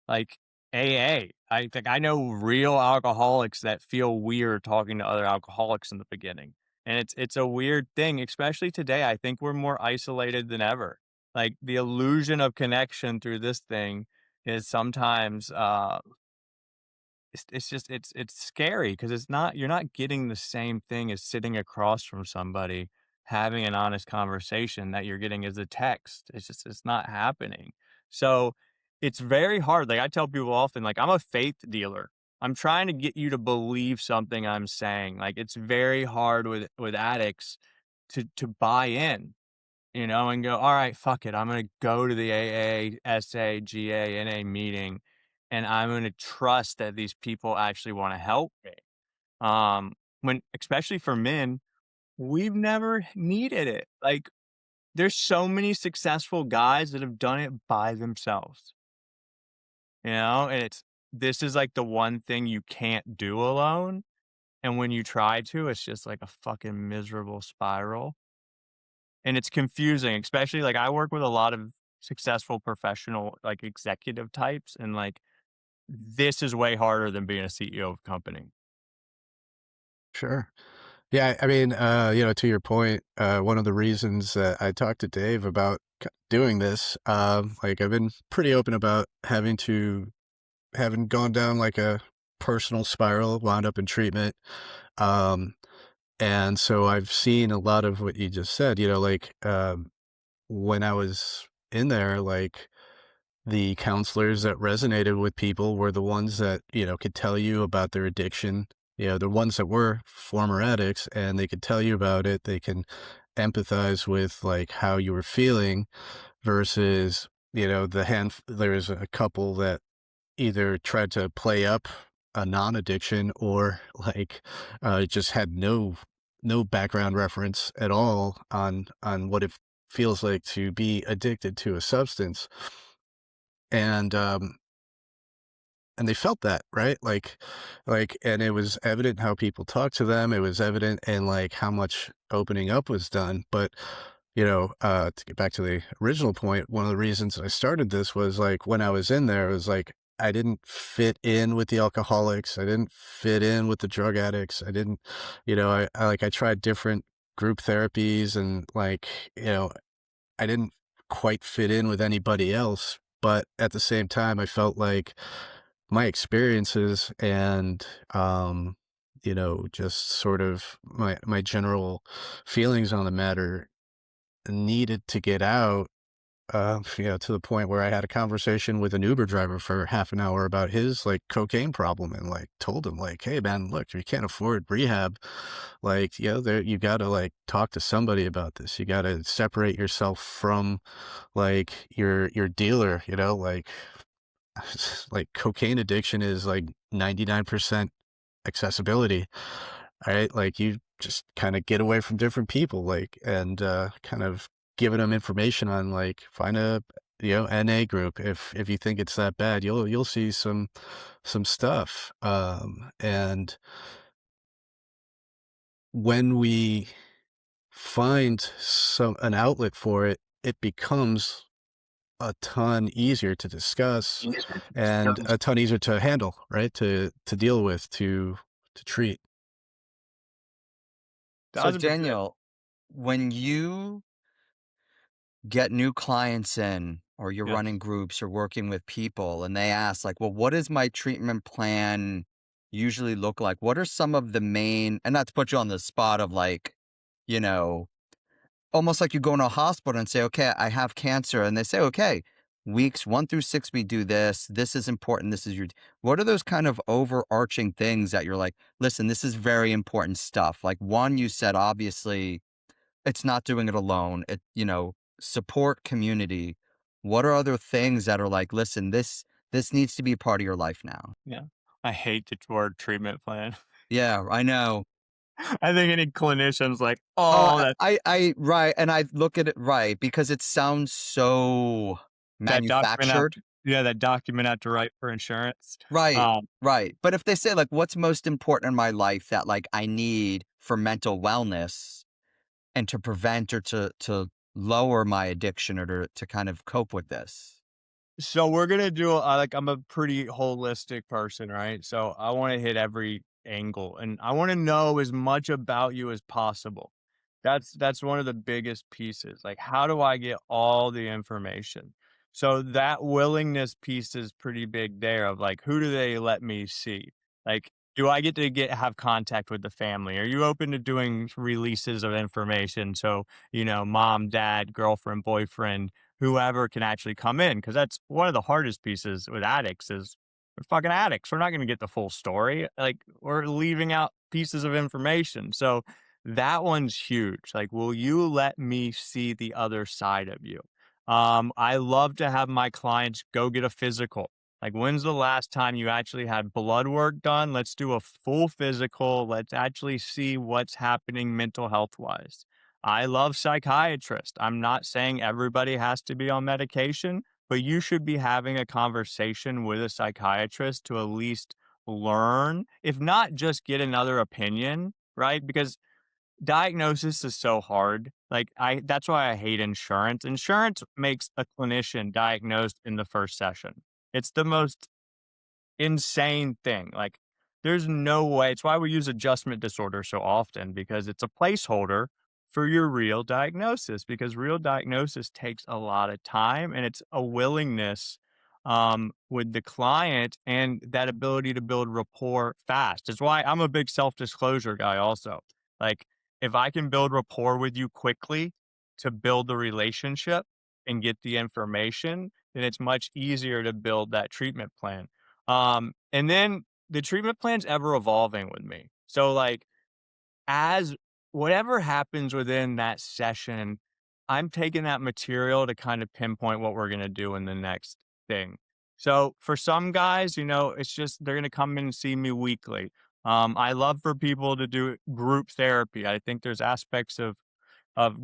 like AA. I think I know real alcoholics that feel weird talking to other alcoholics in the beginning. And it's a weird thing, especially today. I think we're more isolated than ever. Like the illusion of connection through this thing is sometimes it's just it's scary because it's not you're not getting the same thing as sitting across from somebody having an honest conversation that you're getting as a text. It's not happening. So it's very hard. Like I tell people often, like I'm a faith dealer. I'm trying to get you to believe something I'm saying. Like it's very hard with addicts to buy in, and go, all right, fuck it. I'm going to go to the AA, SA, GA, NA meeting and I'm going to trust that these people actually want to help me. Especially for men, we've never needed it. Like there's so many successful guys that have done it by themselves, and this is like the one thing you can't do alone. And when you try to, it's just like a fucking miserable spiral. And it's confusing, especially like I work with a lot of successful professional, like executive types, and like this is way harder than being a CEO of a company. Sure. Yeah, I mean, to your point, one of the reasons that I talked to Dave about doing this, like I've been pretty open about having gone down like a personal spiral, wound up in treatment. Um, and so I've seen a lot of what you just said, like, when I was in there, like the counselors that resonated with people were the ones that, could tell you about their addiction. The ones that were former addicts and they could tell you about it. They can empathize with like how you were feeling versus, there's a couple that either tried to play up a non-addiction or like just had no background reference at all on what it feels like to be addicted to a substance. And and they felt that, right? And it was evident how people talked to them. It was evident in like how much opening up was done. But, to get back to the original point, one of the reasons I started this was like when I was in there, it was like I didn't fit in with the alcoholics. I didn't fit in with the drug addicts. I didn't, I tried different group therapies and like, I didn't quite fit in with anybody else. But at the same time, I felt like my experiences and, just sort of my general feelings on the matter needed to get out, To the point where I had a conversation with an Uber driver for half an hour about his like cocaine problem and like told him like, hey man, look, if you can't afford rehab, like, there you gotta like talk to somebody about this. You gotta separate yourself from like your dealer, like like cocaine addiction is like 99% accessibility. All right. Like you just kind of get away from different people, like, and kind of giving them information on like find a NA group. If you think it's that bad, you'll see some stuff. And when we find some an outlet for it, it becomes a ton easier to discuss and a ton easier to handle, right? To deal with, to treat. So 1000%. Daniel, when you get new clients in or you're Yes. running groups or working with people and they ask like, well, what does my treatment plan usually look like? What are some of the main, and not to put you on the spot of like, you know, almost like you go in a hospital and say, okay, I have cancer. And they say, okay, weeks 1 through 6, we do this. This is important. This is your, what are those kind of overarching things that you're like, listen, this is very important stuff. Like one, you said, obviously, it's not doing it alone. Support community. What are other things that are like, listen, this needs to be part of your life now? Yeah. I hate the word treatment plan. Yeah, I know. I think any clinician's like, Oh, oh, that right. And I look at it right because it sounds so that document I manufactured. yeah, that document I have to write for insurance. Right, Um, right. But if they say like, what's most important in my life that like I need for mental wellness and to prevent or to lower my addiction or to kind of cope with this. so we're gonna do like I'm a pretty holistic person, right? So I want to hit every angle, and I want to know as much about you as possible. That's one of the biggest pieces. Like, how do I get all the information? So that willingness piece is pretty big there. Of like, who do they let me see? Like, do I get to have contact with the family? Are you open to doing releases of information? So mom, dad, girlfriend, boyfriend, whoever can actually come in, because that's one of the hardest pieces with addicts is we're fucking addicts. We're not going to get the full story. Like, we're leaving out pieces of information. So that one's huge. Like, will you let me see the other side of you? I love to have my clients go get a physical. Like, when's the last time you actually had blood work done? Let's do a full physical. Let's actually see what's happening mental health wise. I love psychiatrists. I'm not saying everybody has to be on medication, but you should be having a conversation with a psychiatrist to at least learn, if not just get another opinion, right? Because diagnosis is so hard. Like, that's why I hate insurance. Insurance makes a clinician diagnosed in the first session. It's the most insane thing. Like, there's no way. It's why we use adjustment disorder so often, because it's a placeholder for your real diagnosis, because real diagnosis takes a lot of time and it's a willingness with the client and that ability to build rapport fast. It's why I'm a big self-disclosure guy also. Like, if I can build rapport with you quickly to build the relationship and get the information, then it's much easier to build that treatment plan. And then the treatment plan's ever evolving with me. So like, as whatever happens within that session, I'm taking that material to kind of pinpoint what we're going to do in the next thing. So for some guys, it's just they're going to come in and see me weekly. I love for people to do group therapy. I think there's aspects of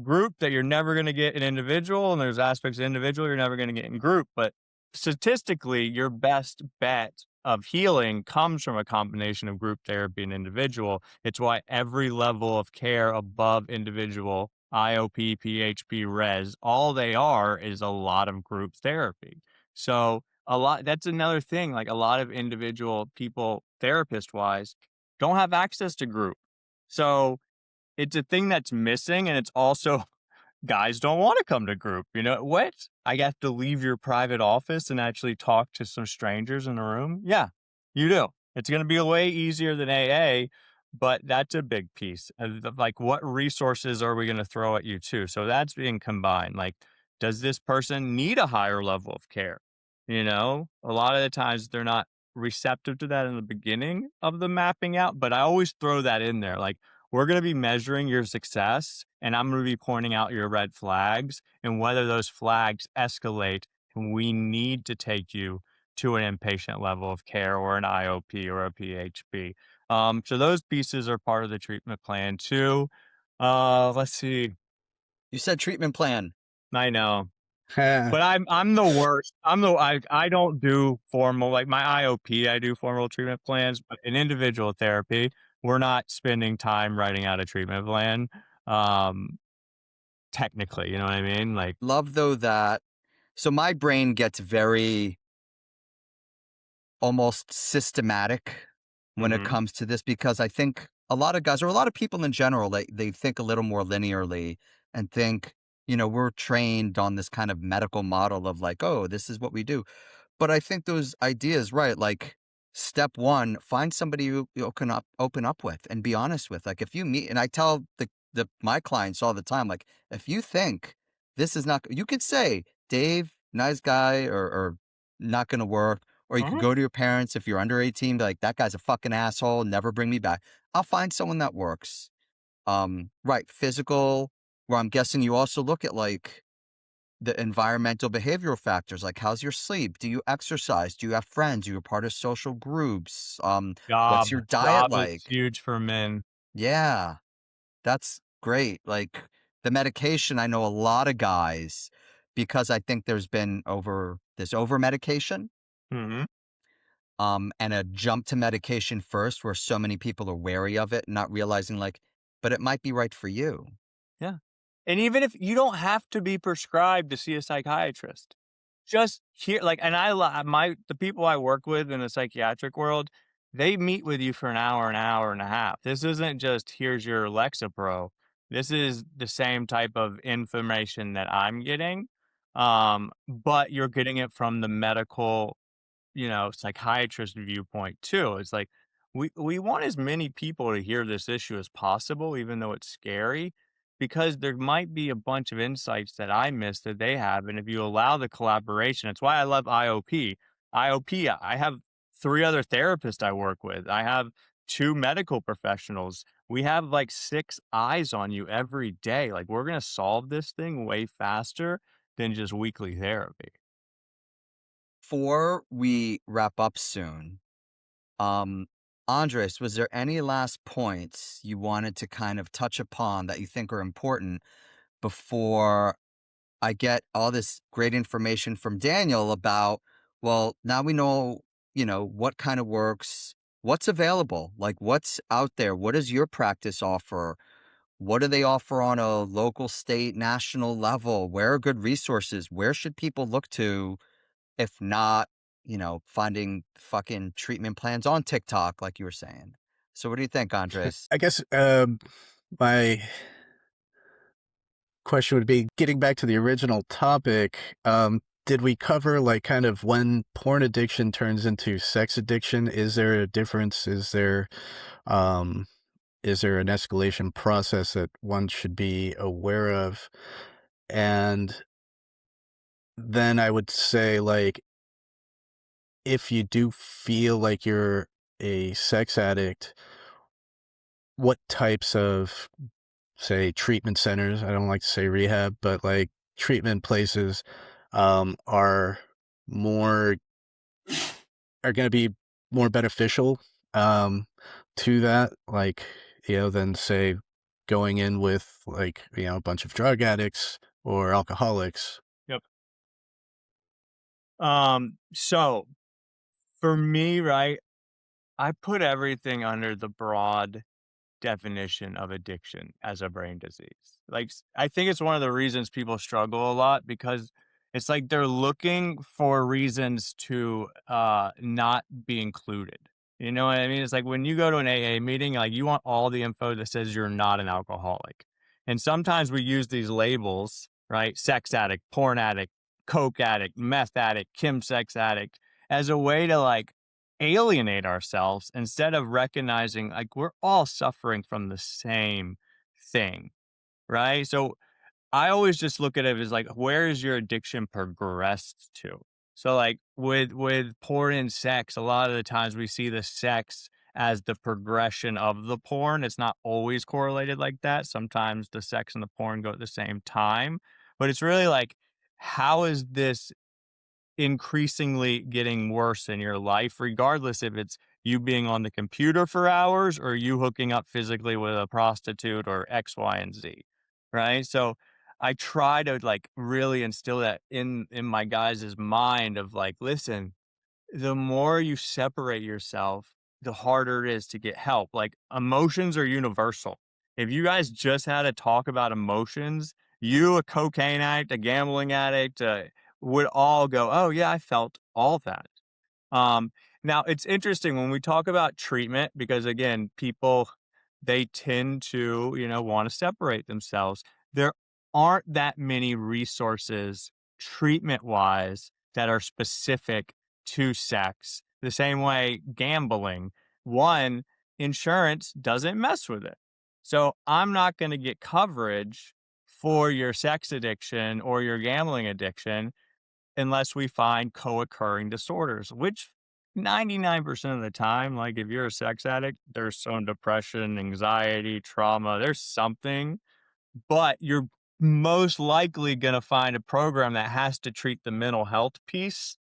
group that you're never going to get in individual, and there's aspects of individual you're never going to get in group. But statistically, your best bet of healing comes from a combination of group therapy and individual. It's why every level of care above individual, IOP, PHP, res, all they are is a lot of group therapy. So that's another thing. Like, a lot of individual people, therapist wise, don't have access to group. So it's a thing that's missing, and it's also guys don't want to come to group. What? I have to leave your private office and actually talk to some strangers in a room? Yeah, you do. It's going to be way easier than AA, but that's a big piece. Like, what resources are we going to throw at you too? So that's being combined. Like, does this person need a higher level of care? You know, a lot of the times they're not receptive to that in the beginning of the mapping out, but I always throw that in there. Like, we're going to be measuring your success and I'm going to be pointing out your red flags and whether those flags escalate and we need to take you to an inpatient level of care or an IOP or a PHP. So those pieces are part of the treatment plan too. Let's see. You said treatment plan. I know. But I'm the worst. I don't do formal, like my IOP, I do formal treatment plans, but in individual therapy, we're not spending time writing out a treatment plan. Um, Technically, you know what I mean? Like, Love though that. So my brain gets very almost systematic when it mhm. comes to this because I think a lot of guys or a lot of people in general, they think a little more linearly and think, we're trained on this kind of medical model of like, oh, this is what we do. But I think those ideas, right? Like step one, find somebody you can open up with and be honest with. Like if you meet, and I tell my clients all the time, like if you think this is not, you could say, Dave, nice guy, or not going to work. Or you could Mhm. go to your parents if you're under 18, be like, that guy's a fucking asshole, never bring me back. I'll find someone that works. Right, physical, where I'm guessing you also look at like the environmental behavioral factors, like how's your sleep? Do you exercise? Do you have friends? Are you a part of social groups? What's your diet Job is like? huge for men. Yeah, that's great. Like the medication, I know a lot of guys because I think there's over medication, Mhm. and a jump to medication first where so many people are wary of it, not realizing like, but it might be right for you. Yeah. And even if you don't have to be prescribed to see a psychiatrist, just hear like, and the people I work with in the psychiatric world, they meet with you for an hour and a half. This isn't just here's your Lexapro. This is the same type of information that I'm getting, but you're getting it from the medical, psychiatrist viewpoint too. It's like we want as many people to hear this issue as possible, even though it's scary, because there might be a bunch of insights that I missed that they have. And if you allow the collaboration, it's why I love IOP. IOP, I have 3 other therapists I work with. I have 2 medical professionals. We have like 6 eyes on you every day. Like we're gonna solve this thing way faster than just weekly therapy. Before we wrap up soon, um, Andres, was there any last points you wanted to kind of touch upon that you think are important before I get all this great information from Daniel about, well, now we know, what kind of works, what's available, like what's out there, what does your practice offer? What do they offer on a local, state, national level? Where are good resources? Where should people look to if not, finding fucking treatment plans on TikTok, like you were saying? So what do you think, Andres? I guess, my question would be getting back to the original topic, did we cover, like, kind of when porn addiction turns into sex addiction? Is there a difference? Um is there an escalation process that one should be aware of? And then I would say, like, if you do feel like you're a sex addict, what types of, say, treatment centers, I don't like to say rehab, but like treatment places, are more are gonna be more beneficial, um, to that, like, than, say, going in with, like, a bunch of drug addicts or alcoholics. Yep. So for me, right, I put everything under the broad definition of addiction as a brain disease. Like, I think it's one of the reasons people struggle a lot because it's like they're looking for reasons to not be included. You know what I mean? It's like when you go to an AA meeting, like you want all the info that says you're not an alcoholic. And sometimes we use these labels, right? Sex addict, porn addict, coke addict, meth addict, Kim sex addict, as a way to like alienate ourselves instead of recognizing like we're all suffering from the same thing, right? So I always just look at it as like, where is your addiction progressed to? So like with porn and sex, a lot of the times we see the sex as the progression of the porn. It's not always correlated like that. Sometimes the sex and the porn go at the same time, but it's really like, how is this increasingly getting worse in your life, regardless if it's you being on the computer for hours or you hooking up physically with a prostitute or X, Y, and Z. Right. So I try to like really instill that in my guys' mind of like, listen, the more you separate yourself, the harder it is to get help. Like emotions are universal. If you guys just had to talk about emotions, you, a cocaine addict, a gambling addict, would all go, "Oh yeah, I felt all that." Um, Now it's interesting when we talk about treatment because again, people they tend to, want to separate themselves. There aren't that many resources treatment wise that are specific to sex. The same way gambling, one, insurance doesn't mess with it. So I'm not going to get coverage for your sex addiction or your gambling addiction unless we find co-occurring disorders, which 99% of the time, like if you're a sex addict, there's some depression, anxiety, trauma, there's something, but you're most likely going to find a program that has to treat the mental health piece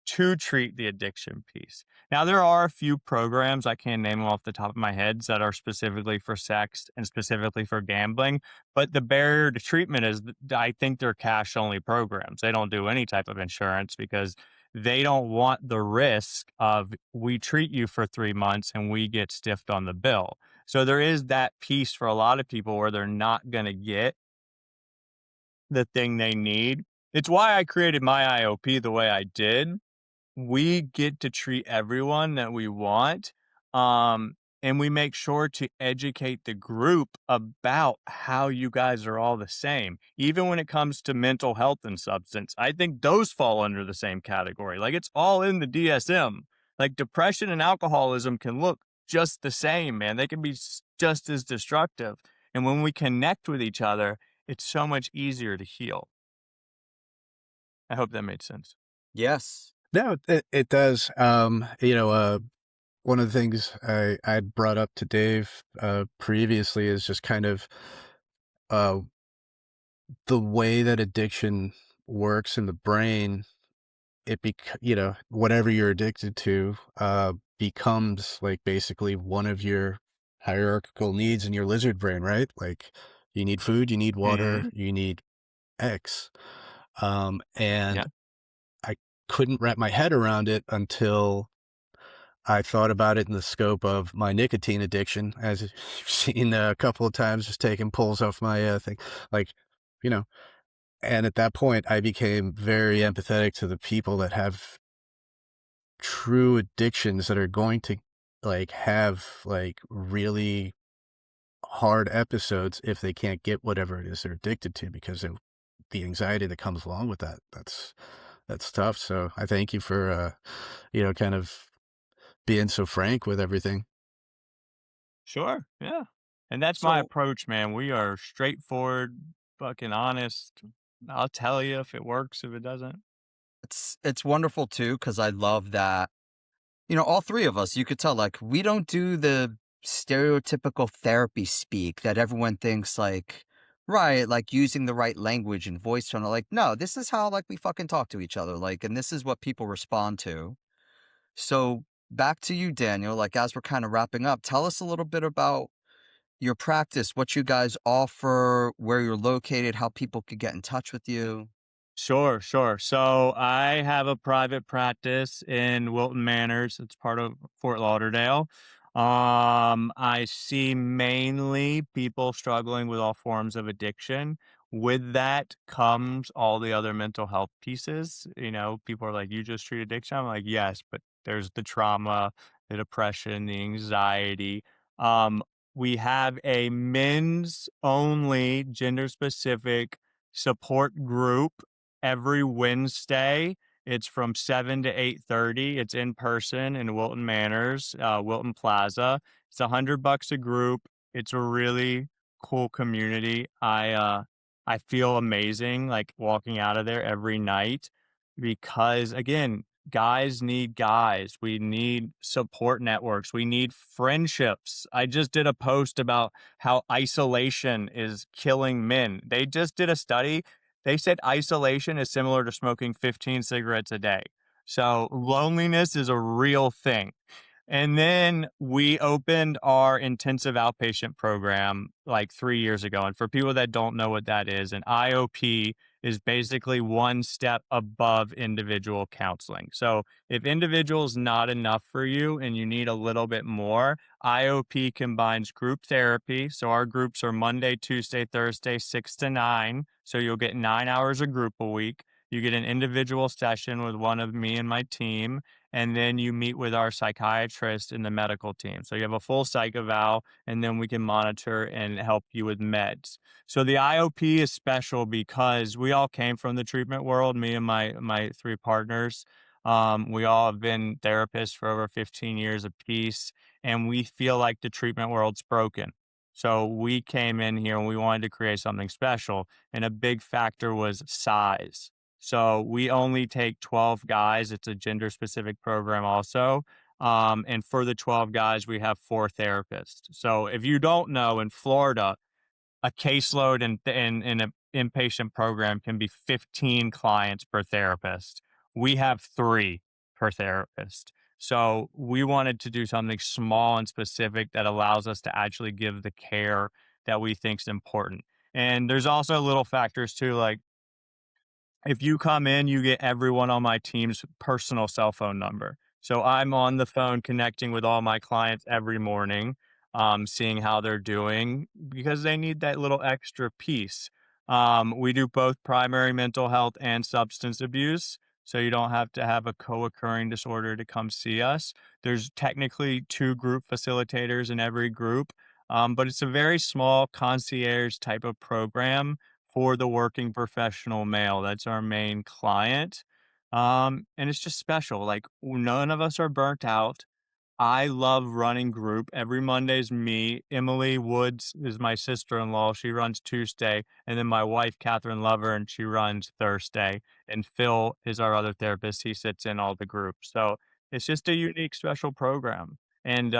to treat the addiction piece. Now, there are a few programs, I can't name them off the top of my head, that are specifically for sex and specifically for gambling. But the barrier to treatment is, I think they're cash only programs. They don't do any type of insurance because they don't want the risk of we treat you for 3 months and we get stiffed on the bill. So there is that piece for a lot of people where they're not going to get the thing they need. It's why I created my IOP the way I did. We get to treat everyone that we want. And we make sure to educate the group about how you guys are all the same. Even when it comes to mental health and substance, I think those fall under the same category. Like it's all in the DSM. Like depression and alcoholism can look just the same, man. They can be just as destructive. And when we connect with each other, it's so much easier to heal. I hope that made sense. Yes. No, it does. One of the things I'd brought up to Dave previously is just kind of uh, the way that addiction works in the brain. Whatever you're addicted to becomes like basically one of your hierarchical needs in your lizard brain, right? Like you need food, you need water, Hmm. you need X. And Yeah. I couldn't wrap my head around it until I thought about it in the scope of my nicotine addiction, as you've seen a couple of times, just taking pulls off my thing, like, you know. And at that point, I became very empathetic to the people that have true addictions that are going to like have like really hard episodes if they can't get whatever it is they're addicted to because of the anxiety that comes along with that. That's tough. So I thank you for kind of being so frank with everything. Sure. Yeah. And that's my So approach, man. We are straightforward, fucking honest. I'll tell you if it works, if it doesn't. it's wonderful too because I love that. All three of us, you could tell, like, we don't do the stereotypical therapy speak that everyone thinks, like, right, like using the right language and voice tone. Like, no, this is how, like, we fucking talk to each other. Like, and this is what people respond to. So, back to you, Daniel. Like, as we're kind of wrapping up, tell us a little bit about your practice, what you guys offer, where you're located, how people could get in touch with you. Sure, sure. So I have a private practice in Wilton Manors. It's part of Fort Lauderdale. I see mainly people struggling with all forms of addiction. With that comes all the other mental health pieces. People are like, you just treat addiction. I'm like, yes, but there's the trauma, the depression, the anxiety. Um, we have a men's only gender specific support group every Wednesday. It's from 7 to 8:30. It's in person in Wilton Manors, Wilton Plaza. It's $100 a group. It's a really cool community. I feel amazing, like, walking out of there every night because, again, guys need guys. We need support networks. We need friendships. I just did a post about how isolation is killing men. They just did a study. They said isolation is similar to smoking 15 cigarettes a day. So loneliness is a real thing. And then we opened our intensive outpatient program like 3 years ago. And for people that don't know what that is, an IOP is basically one step above individual counseling. So if individual is not enough for you and you need a little bit more, IOP combines group therapy. So our groups are Monday, Tuesday, Thursday, 6 to 9. So you'll get 9 hours of group a week. You get an individual session with one of me and my team, and then you meet with our psychiatrist and the medical team. So you have a full psych eval, and then we can monitor and help you with meds. So the IOP is special because we all came from the treatment world, me and my three partners. We all have been therapists for over 15 years apiece, and we feel like the treatment world's broken. So we came in here and we wanted to create something special, and a big factor was size. So we only take 12 guys. It's a gender specific program also. And for the 12 guys, we have 4 therapists. So if you don't know, in Florida, a caseload in an inpatient program can be 15 clients per therapist. We have 3 per therapist. So we wanted to do something small and specific that allows us to actually give the care that we think is important. And there's also little factors too, like if you come in, you get everyone on my team's personal cell phone number. So I'm on the phone connecting with all my clients every morning, seeing how they're doing because they need that little extra piece. We do both primary mental health and substance abuse. So you don't have to have a co-occurring disorder to come see us. There's technically 2 group facilitators in every group, but it's a very small concierge type of program for the working professional male. That's our main client. And it's just special. Like none of us are burnt out. I love running group. Every Monday is me. Emily Woods is my sister-in-law. She runs Tuesday. And then my wife, Catherine Lover, and she runs Thursday. And Phil is our other therapist. He sits in all the groups. So it's just a unique, special program. And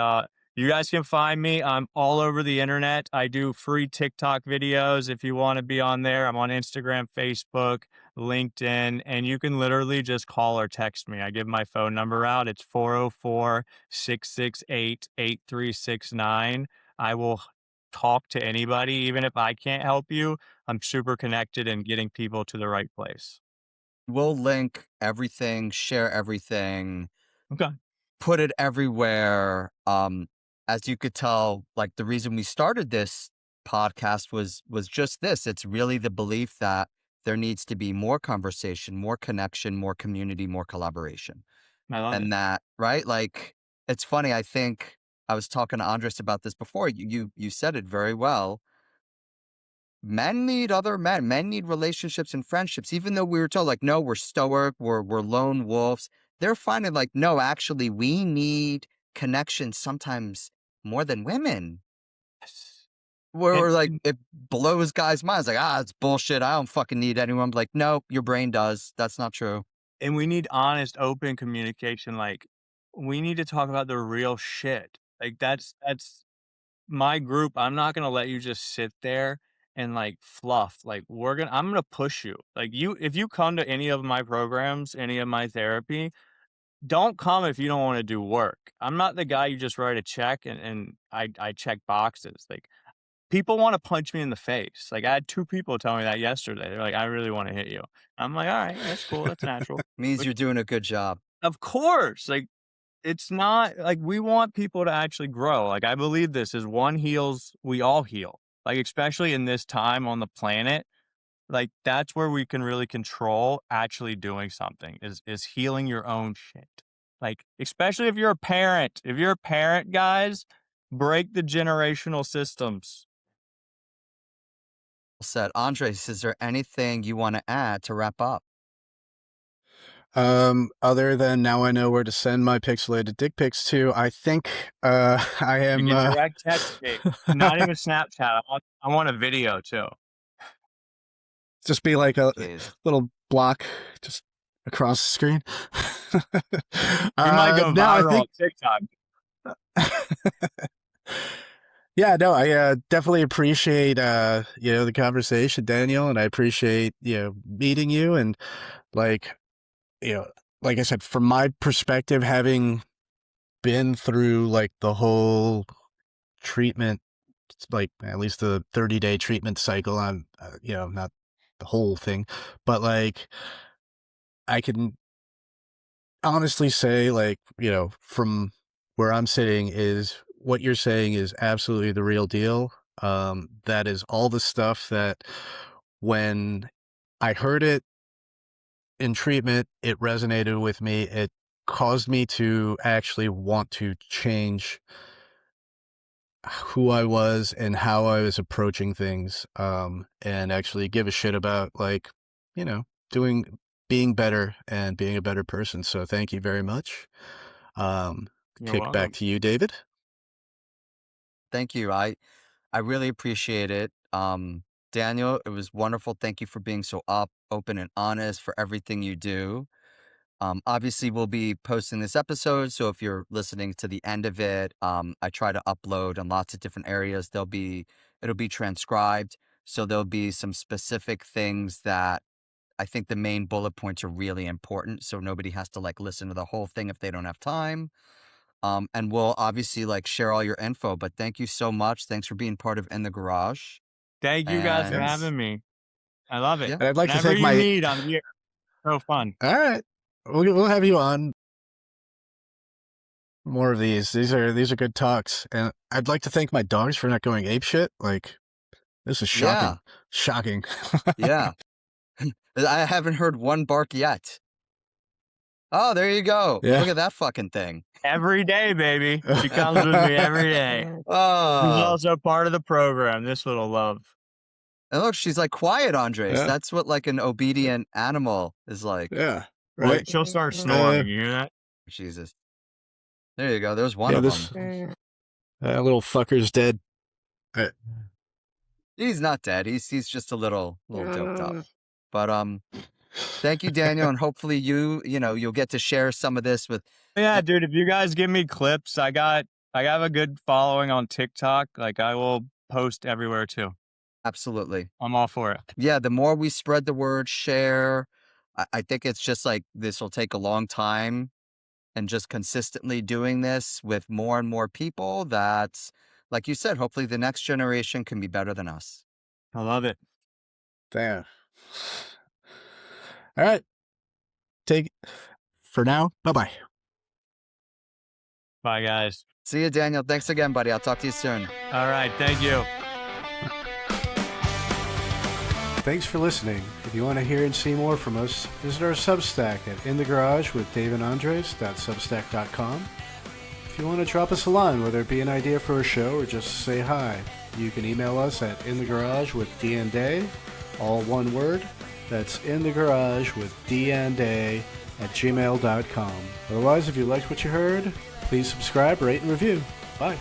you guys can find me. I'm all over the internet. I do free TikTok videos if you want to be on there. I'm on Instagram, Facebook, LinkedIn, and you can literally just call or text me. I give my phone number out. It's 404-668-8369. I will talk to anybody, even if I can't help you. I'm super connected in getting people to the right place. We'll link everything, share everything, Okay. put it everywhere. As you could tell, like the reason we started this podcast was just this. It's really the belief that there needs to be more conversation, more connection, more community, more collaboration. I love it. And that, right? Like it's funny, I think I was talking to Andres about this before. You said it very well. Men need other men. Men need relationships and friendships. Even though we were told, like, no, we're stoic, we're lone wolves. They're finding, like, no, actually, we need connection sometimes more than women. Yes. Where And, we're like, and it blows guys' minds. Like, it's bullshit. I don't fucking need anyone. I'm like, no, your brain does. That's not true. and we need honest, open communication. Like we need to talk about the real shit. Like that's my group. I'm not gonna let you just sit there and like fluff. Like I'm gonna push you. Like if you come to any of my programs, any of my therapy, don't come if you don't want to do work. I'm not the guy you just write a check and I check boxes. Like people want to punch me in the face. Like I had 2 people tell me that yesterday. They're like, I really want to hit you. I'm like, all right, that's cool, that's natural. Means Like, you're doing a good job. of course, like it's not like we want people to actually grow. Like I believe this is one heals, we all heal. Like especially in this time on the planet, like that's where we can really control actually doing something is healing your own shit. Like especially if you're a parent. If you're a parent, guys, break the generational systems. Said, Andres, is there anything you want to add to wrap up? Other than now I know where to send my pixelated dick pics to, I think, I You am, can direct text me. Not even Snapchat. I want a video too. just be like a Jeez. little block just across the screen. You might go no, I viral on TikTok. Yeah, no, I definitely appreciate the conversation, Daniel, and I appreciate meeting you and like you know like I said, from my perspective, having been through like the whole treatment, like at least the 30-day treatment cycle on not the whole thing, but like I can honestly say, like, from where I'm sitting, is what you're saying is absolutely the real deal. That is all the stuff that when I heard it in treatment, it resonated with me. It caused me to actually want to change who I was and how I was approaching things, and actually give a shit about, like, you know, doing, being better and being a better person. So thank you very much. You're Kick back welcome. to you, David. Thank you. I really appreciate it. Daniel, it was wonderful. Thank you for being so open and honest for everything you do. Obviously, we'll be posting this episode, so if you're listening to the end of it, I try to upload in lots of different areas. It'll be transcribed, so there'll be some specific things that I think the main bullet points are really important, so nobody has to like listen to the whole thing if they don't have time. And we'll obviously like share all your info. But thank you so much. Thanks for being part of In the Garage. Thank you guys for And Yes. having me. I love it. yeah, And I'd like to Whenever thank you my. need, I'm here. So fun. All right, we'll have you on more of these. These are good talks, and I'd like to thank my dogs for not going apeshit. Like, this is shocking. yeah, Shocking. yeah. I haven't heard one bark yet. Oh, there you go. Yeah. Look at that fucking thing. Every day, baby. She comes with me every day. She's Oh, also part of the program. This little love. and look, she's like quiet, Andres. Yeah. That's what like an obedient animal is like. Yeah. Wait, Right. she'll start snoring. You hear that? Jesus. There you go. There's one Yeah. of This them. little fucker's dead. He's not dead. He's just a little doped up. But thank you, Daniel, and hopefully you'll get to share some of this with. Yeah, dude. If you guys give me clips, I have a good following on TikTok. Like, I will post everywhere too. Absolutely. I'm all for it. Yeah, the more we spread the word, share, I think it's just like this will take a long time, and just consistently doing this with more and more people, that's, like you said, hopefully the next generation can be better than us. I love it. Damn. All right. For now. Bye-bye. Bye, guys. See you, Daniel. Thanks again, buddy. I'll talk to you soon. All right. Thank you. Thanks for listening. If you want to hear and see more from us, visit our Substack at In the Garage with davidandres.substack.com. If you want to drop us a line, whether it be an idea for a show or just to say hi, you can email us at inthegaragewithdnday, all one word. That's inthegaragewithdnday@gmail.com. Otherwise, if you liked what you heard, please subscribe, rate, and review. Bye.